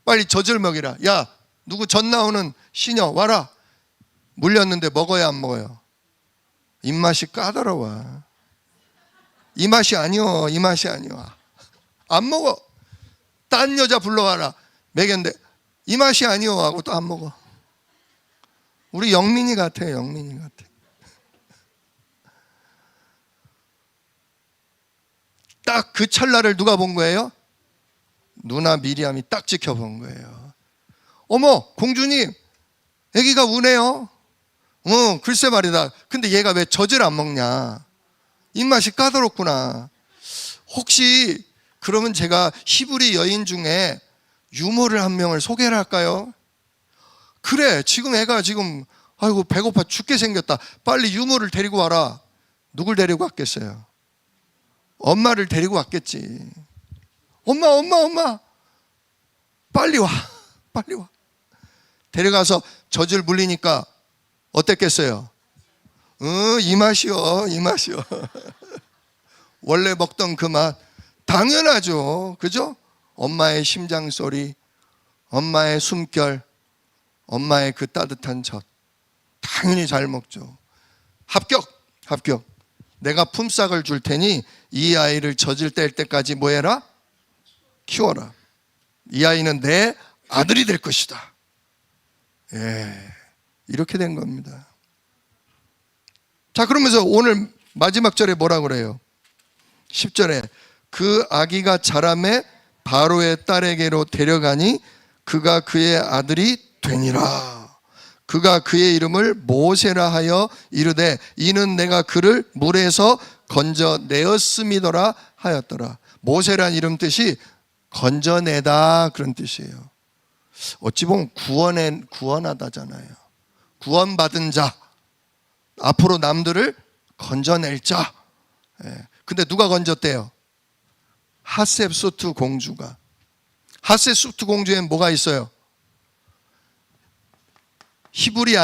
빨리 젖을 먹이라. 야, 누구 젖 나오는 시녀 와라. 물렸는데 먹어야 안 먹어요? 입맛이 까다로워. 이 맛이 아니오. 안 먹어. 딴 여자 불러와라. 먹였는데 이 맛이 아니오 하고 또 안 먹어. 우리 영민이 같아. 딱 그 찰나를 누가 본 거예요? 누나 미리암이 딱 지켜본 거예요. 어머, 공주님, 아기가 우네요. 글쎄 말이다. 근데 얘가 왜 젖을 안 먹냐? 입맛이 까다롭구나. 혹시 그러면 제가 히브리 여인 중에 유모를 한 명을 소개를 할까요? 그래, 지금 애가 지금 아이고 배고파 죽게 생겼다. 빨리 유모를 데리고 와라. 누굴 데리고 왔겠어요? 엄마를 데리고 왔겠지. 엄마 빨리 와. 빨리 와. 데려가서 젖을 물리니까 어땠겠어요? 이 맛이요. 원래 먹던 그 맛 당연하죠. 그죠? 엄마의 심장 소리, 엄마의 숨결, 엄마의 그 따뜻한 젖 당연히 잘 먹죠. 합격. 내가 품삯을 줄 테니 이 아이를 젖을 뗄 때까지 뭐 해라? 키워라. 이 아이는 내 아들이 될 것이다. 이렇게 된 겁니다. 자, 그러면서 오늘 마지막 절에 뭐라 그래요? 10절에 그 아기가 자라매 바로의 딸에게로 데려가니 그가 그의 아들이 되니라. 그가 그의 이름을 모세라 하여 이르되 이는 내가 그를 물에서 건져내었음이더라 하였더라. 모세란 이름 뜻이 건져내다 그런 뜻이에요. 어찌 보면 구원하다잖아요. 구원받은 자, 앞으로 남들을 건져낼 자. 근데 누가 건졌대요? 핫셉수트 공주가. 핫셉수트 공주엔 뭐가 있어요? 히브리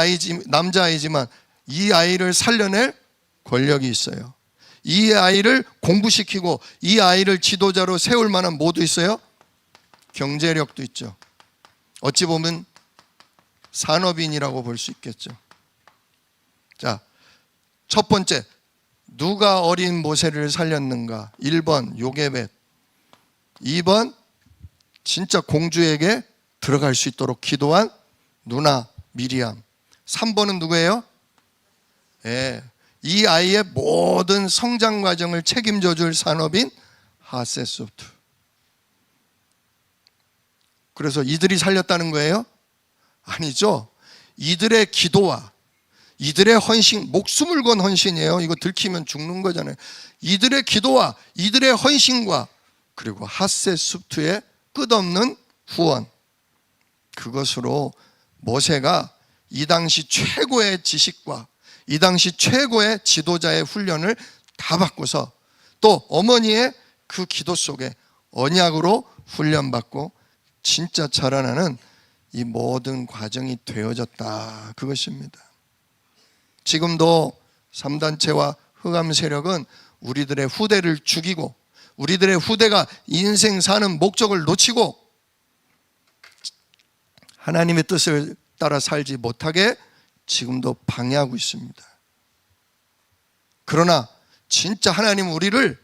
남자아이지만 이 아이를 살려낼 권력이 있어요. 이 아이를 공부시키고 이 아이를 지도자로 세울 만한 뭐도 있어요? 경제력도 있죠. 어찌 보면 산업인이라고 볼 수 있겠죠. 자, 첫 번째, 누가 어린 모세를 살렸는가? 1번 요게벳, 2번 진짜 공주에게 들어갈 수 있도록 기도한 누나 미리암, 3번은 누구예요? 이 아이의 모든 성장 과정을 책임져 줄 산업인 핫세소프트. 그래서 이들이 살렸다는 거예요? 아니죠. 이들의 기도와 이들의 헌신, 목숨을 건 헌신이에요. 이거 들키면 죽는 거잖아요. 이들의 기도와 이들의 헌신과 그리고 핫세소프트의 끝없는 후원, 그것으로 모세가 이 당시 최고의 지식과 이 당시 최고의 지도자의 훈련을 다 받고서 또 어머니의 그 기도 속에 언약으로 훈련받고 진짜 자라나는 이 모든 과정이 되어졌다, 그것입니다. 지금도 3단체와 흑암 세력은 우리들의 후대를 죽이고 우리들의 후대가 인생 사는 목적을 놓치고 하나님의 뜻을 따라 살지 못하게 지금도 방해하고 있습니다. 그러나 진짜 하나님은 우리를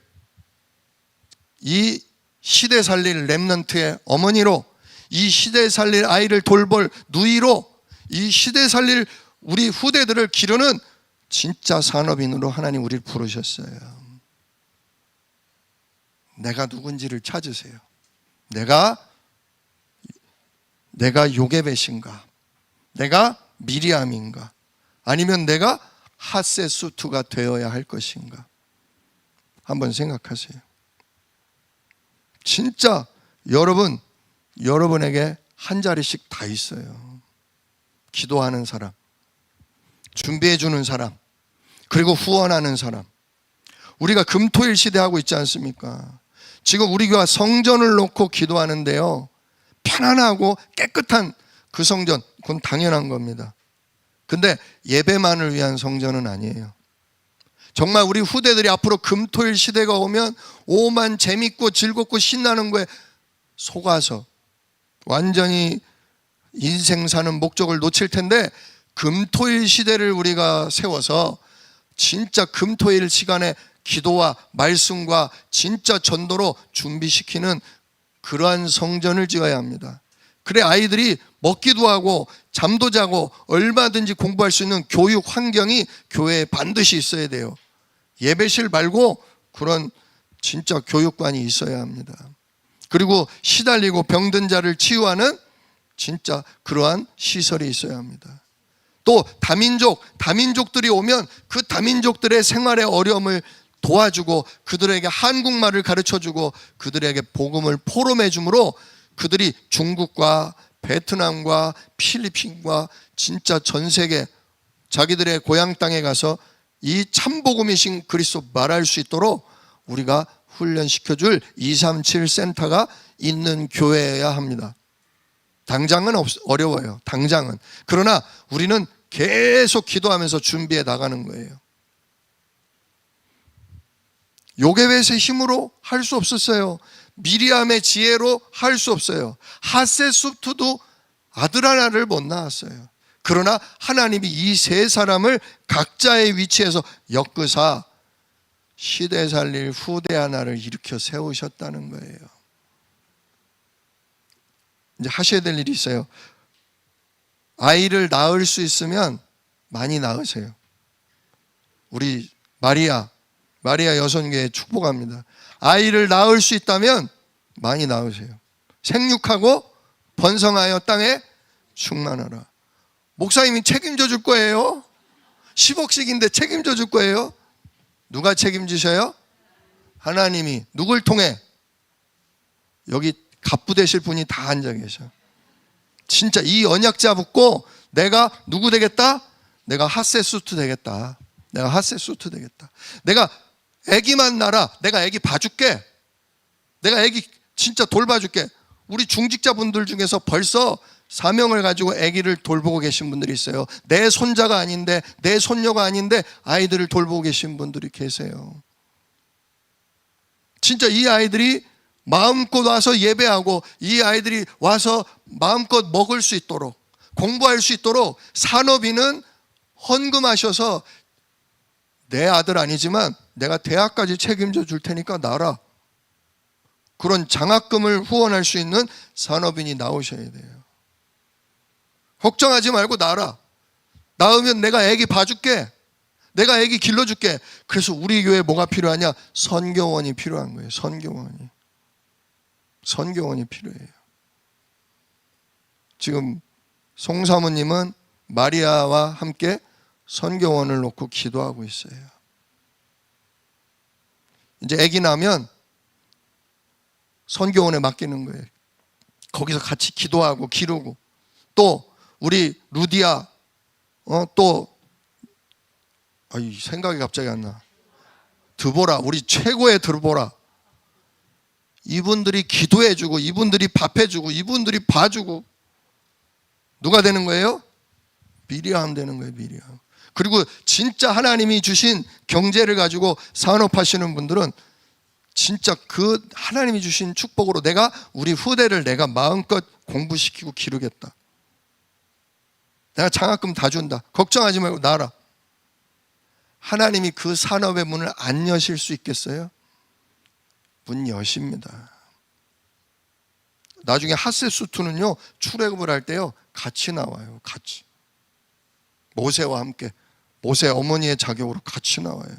이 시대 살릴 렘넌트의 어머니로, 이 시대 살릴 아이를 돌볼 누이로, 이 시대 살릴 우리 후대들을 기르는 진짜 산업인으로 하나님 우리를 부르셨어요. 내가 누군지를 찾으세요. 내가 요게벳인가? 내가 미리암인가? 아니면 내가 핫세수투가 되어야 할 것인가? 한번 생각하세요. 진짜 여러분에게 한 자리씩 다 있어요. 기도하는 사람, 준비해 주는 사람, 그리고 후원하는 사람. 우리가 금토일 시대 하고 있지 않습니까? 지금 우리 교회가 성전을 놓고 기도하는데요, 편안하고 깨끗한 그 성전, 그건 당연한 겁니다. 근데 예배만을 위한 성전은 아니에요. 정말 우리 후대들이 앞으로 금토일 시대가 오면 오만 재밌고 즐겁고 신나는 거에 속아서 완전히 인생 사는 목적을 놓칠 텐데, 금토일 시대를 우리가 세워서 진짜 금토일 시간에 기도와 말씀과 진짜 전도로 준비시키는 그러한 성전을 지어야 합니다. 그래 아이들이 먹기도 하고 잠도 자고 얼마든지 공부할 수 있는 교육 환경이 교회에 반드시 있어야 돼요. 예배실 말고 그런 진짜 교육관이 있어야 합니다. 그리고 시달리고 병든 자를 치유하는 진짜 그러한 시설이 있어야 합니다. 또 다민족들이 오면 그 다민족들의 생활의 어려움을 도와주고 그들에게 한국말을 가르쳐주고 그들에게 복음을 포럼해 주므로 그들이 중국과 베트남과 필리핀과 진짜 전 세계 자기들의 고향 땅에 가서 이 참복음이신 그리스도 말할 수 있도록 우리가 훈련시켜줄 237 센터가 있는 교회여야 합니다. 당장은 어려워요. 당장은. 그러나 우리는 계속 기도하면서 준비해 나가는 거예요. 요게벳의 힘으로 할 수 없었어요. 미리암의 지혜로 할 수 없어요. 하셋수트도 아들 하나를 못 낳았어요. 그러나 하나님이 이 세 사람을 각자의 위치에서 엮으사 시대 살릴 후대 하나를 일으켜 세우셨다는 거예요. 이제 하셔야 될 일이 있어요. 아이를 낳을 수 있으면 많이 낳으세요. 우리 마리아 여성교회 축복합니다. 아이를 낳을 수 있다면 많이 낳으세요. 생육하고 번성하여 땅에 충만하라. 목사님이 책임져 줄 거예요. 10억씩인데 책임져 줄 거예요. 누가 책임지셔요? 하나님이. 누굴 통해? 여기 갑부 되실 분이 다 앉아 계셔. 진짜 이 언약자 붙고 내가 누구 되겠다? 내가 하셋수트 되겠다. 내가 하셋수트 되겠다. 내가 애기만 낳아. 내가 애기 봐줄게. 내가 애기 진짜 돌봐줄게. 우리 중직자분들 중에서 벌써 사명을 가지고 애기를 돌보고 계신 분들이 있어요. 내 손자가 아닌데 내 손녀가 아닌데 아이들을 돌보고 계신 분들이 계세요. 진짜 이 아이들이 마음껏 와서 예배하고 이 아이들이 와서 마음껏 먹을 수 있도록 공부할 수 있도록 산업인은 헌금하셔서 내 아들 아니지만 내가 대학까지 책임져 줄 테니까 나라. 그런 장학금을 후원할 수 있는 산업인이 나오셔야 돼요. 걱정하지 말고 나라. 낳으면 내가 애기 봐줄게. 내가 애기 길러줄게. 그래서 우리 교회에 뭐가 필요하냐? 선교원이 필요한 거예요. 선교원이 필요해요. 지금 송 사모님은 마리아와 함께 선교원을 놓고 기도하고 있어요. 이제 아기 나면 선교원에 맡기는 거예요. 거기서 같이 기도하고 기르고 또 우리 루디아 생각이 갑자기 안 나. 드보라, 우리 최고의 드보라. 이분들이 기도해주고 이분들이 밥해주고 이분들이 봐주고 누가 되는 거예요? 미리암 되는 거예요. 미리암. 그리고 진짜 하나님이 주신 경제를 가지고 산업하시는 분들은 진짜 그 하나님이 주신 축복으로 내가 우리 후대를 내가 마음껏 공부시키고 기르겠다. 내가 장학금 다 준다. 걱정하지 말고 나라. 하나님이 그 산업의 문을 안 여실 수 있겠어요? 문 여십니다. 나중에 하셋수트는요 출애굽을 할 때요 같이 나와요. 같이 모세와 함께 모세 어머니의 자격으로 같이 나와요.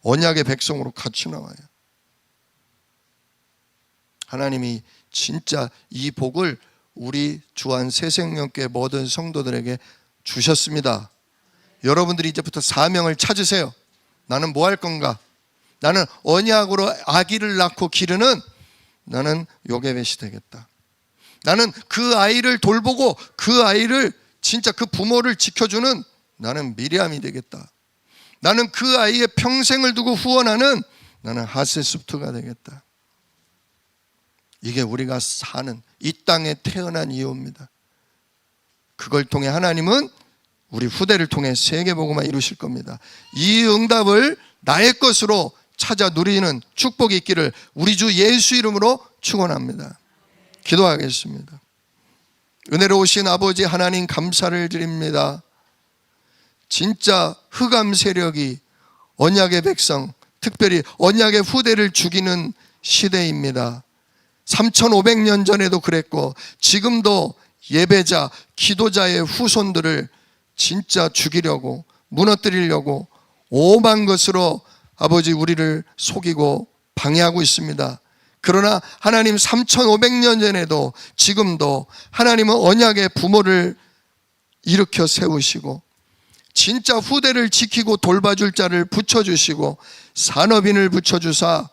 언약의 백성으로 같이 나와요. 하나님이 진짜 이 복을 우리 주한 새생명교회 모든 성도들에게 주셨습니다. 여러분들이 이제부터 사명을 찾으세요. 나는 뭐 할 건가? 나는 언약으로 아기를 낳고 기르는 나는 요게벳이 되겠다. 나는 그 아이를 돌보고 그 아이를 진짜 그 부모를 지켜주는 나는 미리암이 되겠다. 나는 그 아이의 평생을 두고 후원하는 나는 하셋수트가 되겠다. 이게 우리가 사는 이 땅에 태어난 이유입니다. 그걸 통해 하나님은 우리 후대를 통해 세계복음화 이루실 겁니다. 이 응답을 나의 것으로 찾아 누리는 축복이 있기를 우리 주 예수 이름으로 축원합니다. 기도하겠습니다. 은혜로우신 아버지 하나님 감사를 드립니다. 진짜 흑암 세력이 언약의 백성, 특별히 언약의 후대를 죽이는 시대입니다. 3500년 전에도 그랬고 지금도 예배자, 기도자의 후손들을 진짜 죽이려고 무너뜨리려고 오만 것으로 아버지 우리를 속이고 방해하고 있습니다. 그러나 하나님 3500년 전에도 지금도 하나님은 언약의 부모를 일으켜 세우시고 진짜 후대를 지키고 돌봐줄 자를 붙여주시고 산업인을 붙여주사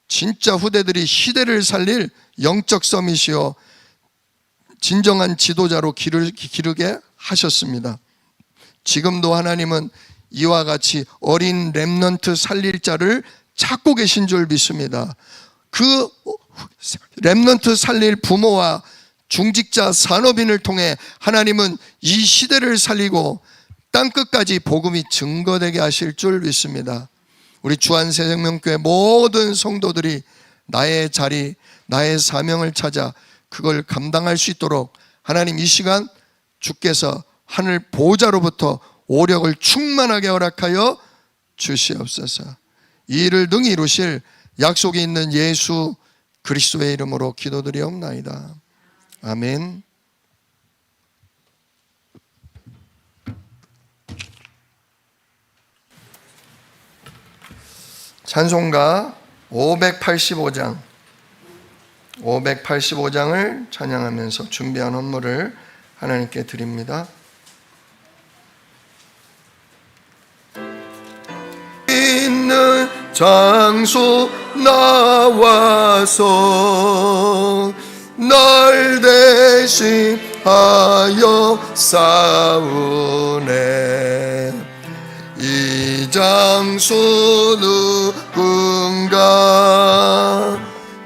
진짜 후대들이 시대를 살릴 영적 서밋이요 진정한 지도자로 기르게 하셨습니다. 지금도 하나님은 이와 같이 어린 렘넌트 살릴 자를 찾고 계신 줄 믿습니다. 그 렘넌트 살릴 부모와 중직자 산업인을 통해 하나님은 이 시대를 살리고 땅끝까지 복음이 증거되게 하실 줄 믿습니다. 우리 주안새생명교회 모든 성도들이 나의 자리, 나의 사명을 찾아 그걸 감당할 수 있도록 하나님 이 시간 주께서 하늘 보좌로부터 오력을 충만하게 허락하여 주시옵소서. 이 일을 능히 이루실 약속이 있는 예수 그리스도의 이름으로 기도드리옵나이다. 아멘. 찬송가 585장을 찬양하면서 준비한 헌물을 하나님께 드립니다. 있는 장소 나와서 날 대신하여 싸우네. 이 장소 누군가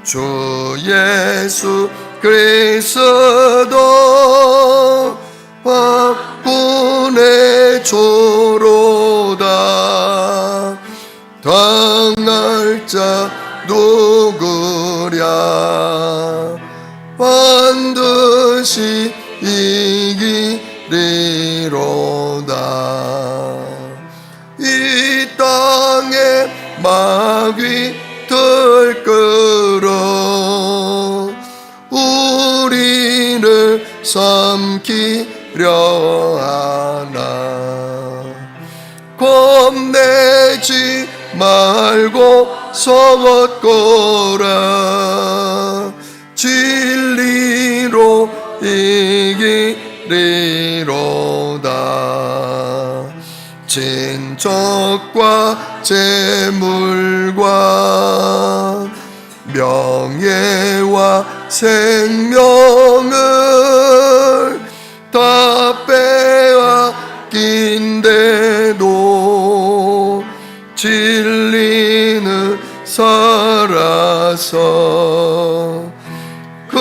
주 예수 그리스도 보내조로다. 당할 자 누구랴. 반드시 이기리로다. 이 땅에 마귀 들끓어 우리를 삼키려 하나. 겁내지 말고 서걷거라. 진리로 이기리로다. 친척과 재물과 명예와 생명을 다 빼앗긴데도 진리는 살아서 그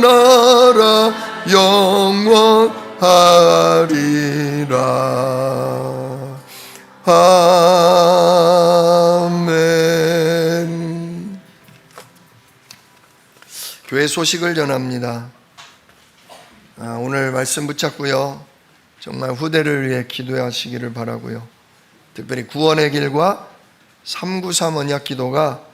나라 영원하리라. 아멘. 교회 소식을 전합니다. 오늘 말씀 붙잡고요, 정말 후대를 위해 기도하시기를 바라고요. 특별히 구원의 길과 393 언약 기도가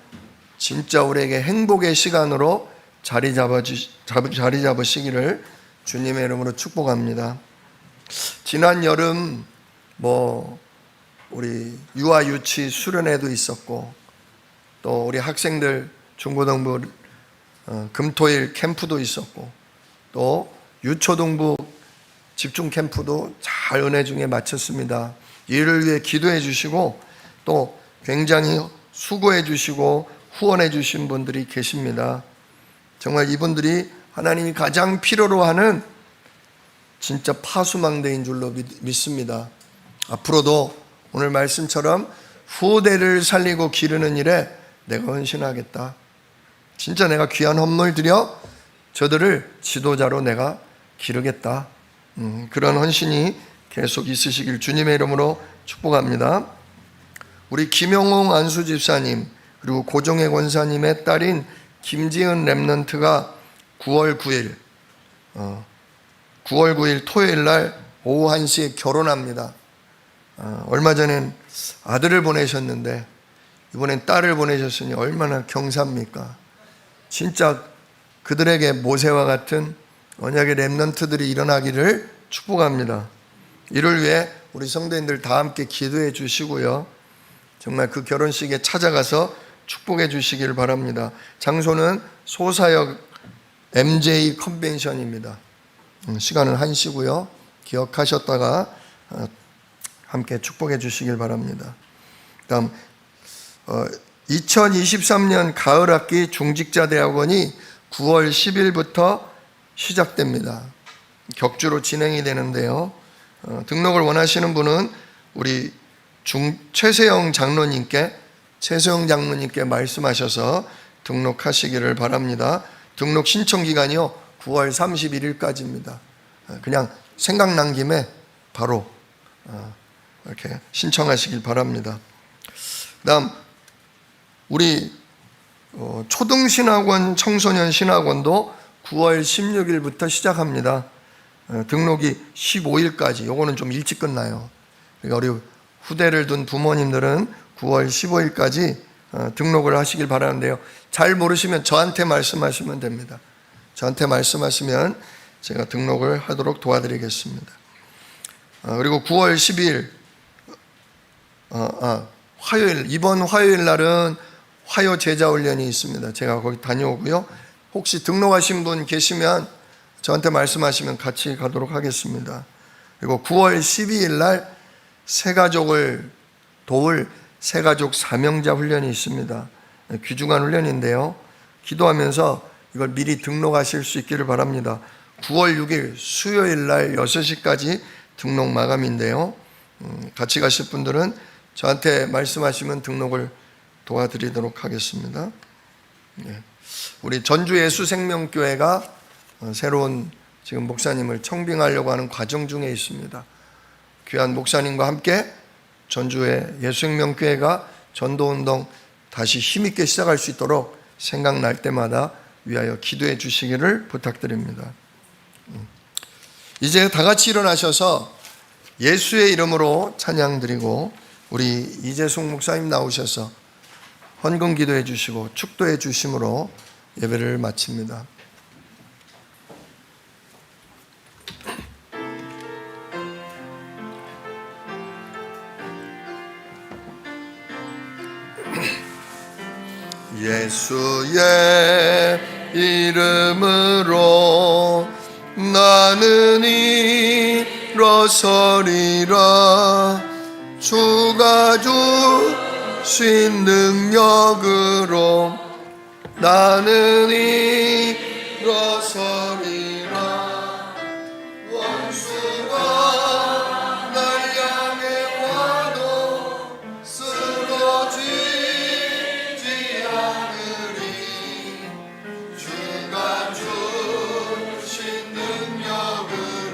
진짜 우리에게 행복의 시간으로 자리 잡으시기를 주님의 이름으로 축복합니다. 지난 여름 우리 유아 유치 수련회도 있었고, 또 우리 학생들 중고등부 금토일 캠프도 있었고, 또 유초등부 집중 캠프도 잘 은혜 중에 마쳤습니다. 이를 위해 기도해 주시고 또 굉장히 수고해 주시고 후원해 주신 분들이 계십니다. 정말 이분들이 하나님이 가장 필요로 하는 진짜 파수망대인 줄로 믿습니다. 앞으로도 오늘 말씀처럼 후대를 살리고 기르는 일에 내가 헌신하겠다. 진짜 내가 귀한 헌물 드려 저들을 지도자로 내가 기르겠다. 그런 헌신이 계속 있으시길 주님의 이름으로 축복합니다. 우리 김영홍 안수 집사님 그리고 고종혜 권사님의 딸인 김지은 렘넌트가 9월 9일 토요일 날 오후 1시에 결혼합니다. 얼마 전엔 아들을 보내셨는데 이번엔 딸을 보내셨으니 얼마나 경사입니까? 진짜 그들에게 모세와 같은 언약의 렘넌트들이 일어나기를 축복합니다. 이를 위해 우리 성도님들 다 함께 기도해 주시고요, 정말 그 결혼식에 찾아가서 축복해 주시길 바랍니다. 장소는 소사역 MJ 컨벤션입니다. 시간은 1시고요. 기억하셨다가 함께 축복해 주시길 바랍니다. 다음 2023년 가을 학기 중직자 대학원이 9월 10일부터 시작됩니다. 격주로 진행이 되는데요. 등록을 원하시는 분은 우리 최세영 장로님께 말씀하셔서 등록하시기를 바랍니다. 등록 신청 기간이요 9월 31일까지입니다. 그냥 생각난 김에 바로 이렇게 신청하시길 바랍니다. 다음 우리 초등신학원, 청소년 신학원도 9월 16일부터 시작합니다. 등록이 15일까지. 요거는 좀 일찍 끝나요. 그러니까 우리 후대를 둔 부모님들은 9월 15일까지 등록을 하시길 바라는데요. 잘 모르시면 저한테 말씀하시면 됩니다. 저한테 말씀하시면 제가 등록을 하도록 도와드리겠습니다. 그리고 9월 12일 화요일, 이번 화요일 날은 화요 제자훈련이 있습니다. 제가 거기 다녀오고요. 혹시 등록하신 분 계시면 저한테 말씀하시면 같이 가도록 하겠습니다. 그리고 9월 12일 날 새가족을 도울 새가족 사명자 훈련이 있습니다. 귀중한 훈련인데요. 기도하면서 이걸 미리 등록하실 수 있기를 바랍니다. 9월 6일 수요일 날 6시까지 등록 마감인데요. 같이 가실 분들은 저한테 말씀하시면 등록을 도와드리도록 하겠습니다. 우리 전주 예수생명교회가 새로운 지금 목사님을 청빙하려고 하는 과정 중에 있습니다. 귀한 목사님과 함께 전주의 예수생명교회가 전도운동 다시 힘있게 시작할 수 있도록 생각날 때마다 위하여 기도해 주시기를 부탁드립니다. 이제 다 같이 일어나셔서 예수의 이름으로 찬양드리고 우리 이재송 목사님 나오셔서 헌금 기도해 주시고 축도해 주심으로 예배를 마칩니다. 예수의 이름으로 나는 일어서리라. 주가 주신 능력으로 나는 일어서리라. 원수가 날 향해 와도 쓰러지지 않으리. 주가 주신 능력으로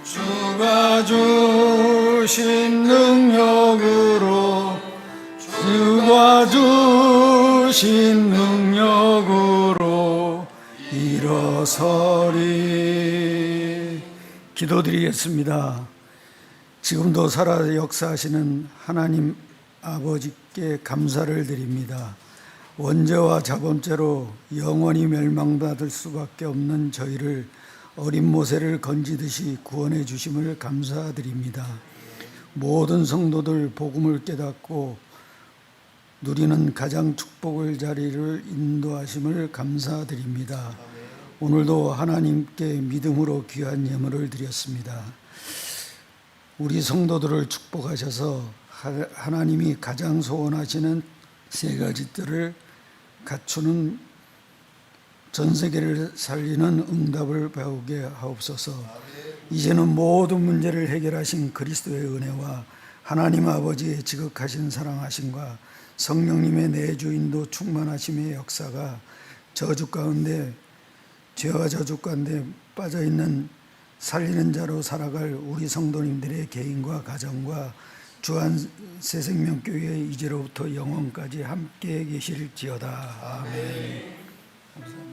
주가 주신 능력으로 주가 주신 능력으로 일어서리. 기도드리겠습니다. 지금도 살아 역사하시는 하나님 아버지께 감사를 드립니다. 원죄와 자범죄로 영원히 멸망받을 수밖에 없는 저희를 어린 모세를 건지듯이 구원해 주심을 감사드립니다. 모든 성도들 복음을 깨닫고 누리는 가장 축복의 자리를 인도하심을 감사드립니다. 오늘도 하나님께 믿음으로 귀한 예물을 드렸습니다. 우리 성도들을 축복하셔서 하나님이 가장 소원하시는 세 가지 뜰을 갖추는 전 세계를 살리는 응답을 배우게 하옵소서. 이제는 모든 문제를 해결하신 그리스도의 은혜와 하나님 아버지의 지극하신 사랑하심과 성령님의 내주인도 충만하심의 역사가 저주 가운데, 죄와 저주 가운데 빠져있는 살리는 자로 살아갈 우리 성도님들의 개인과 가정과 주한 새생명교회 이제로부터 영원까지 함께 계실지어다. 아멘. 감사합니다.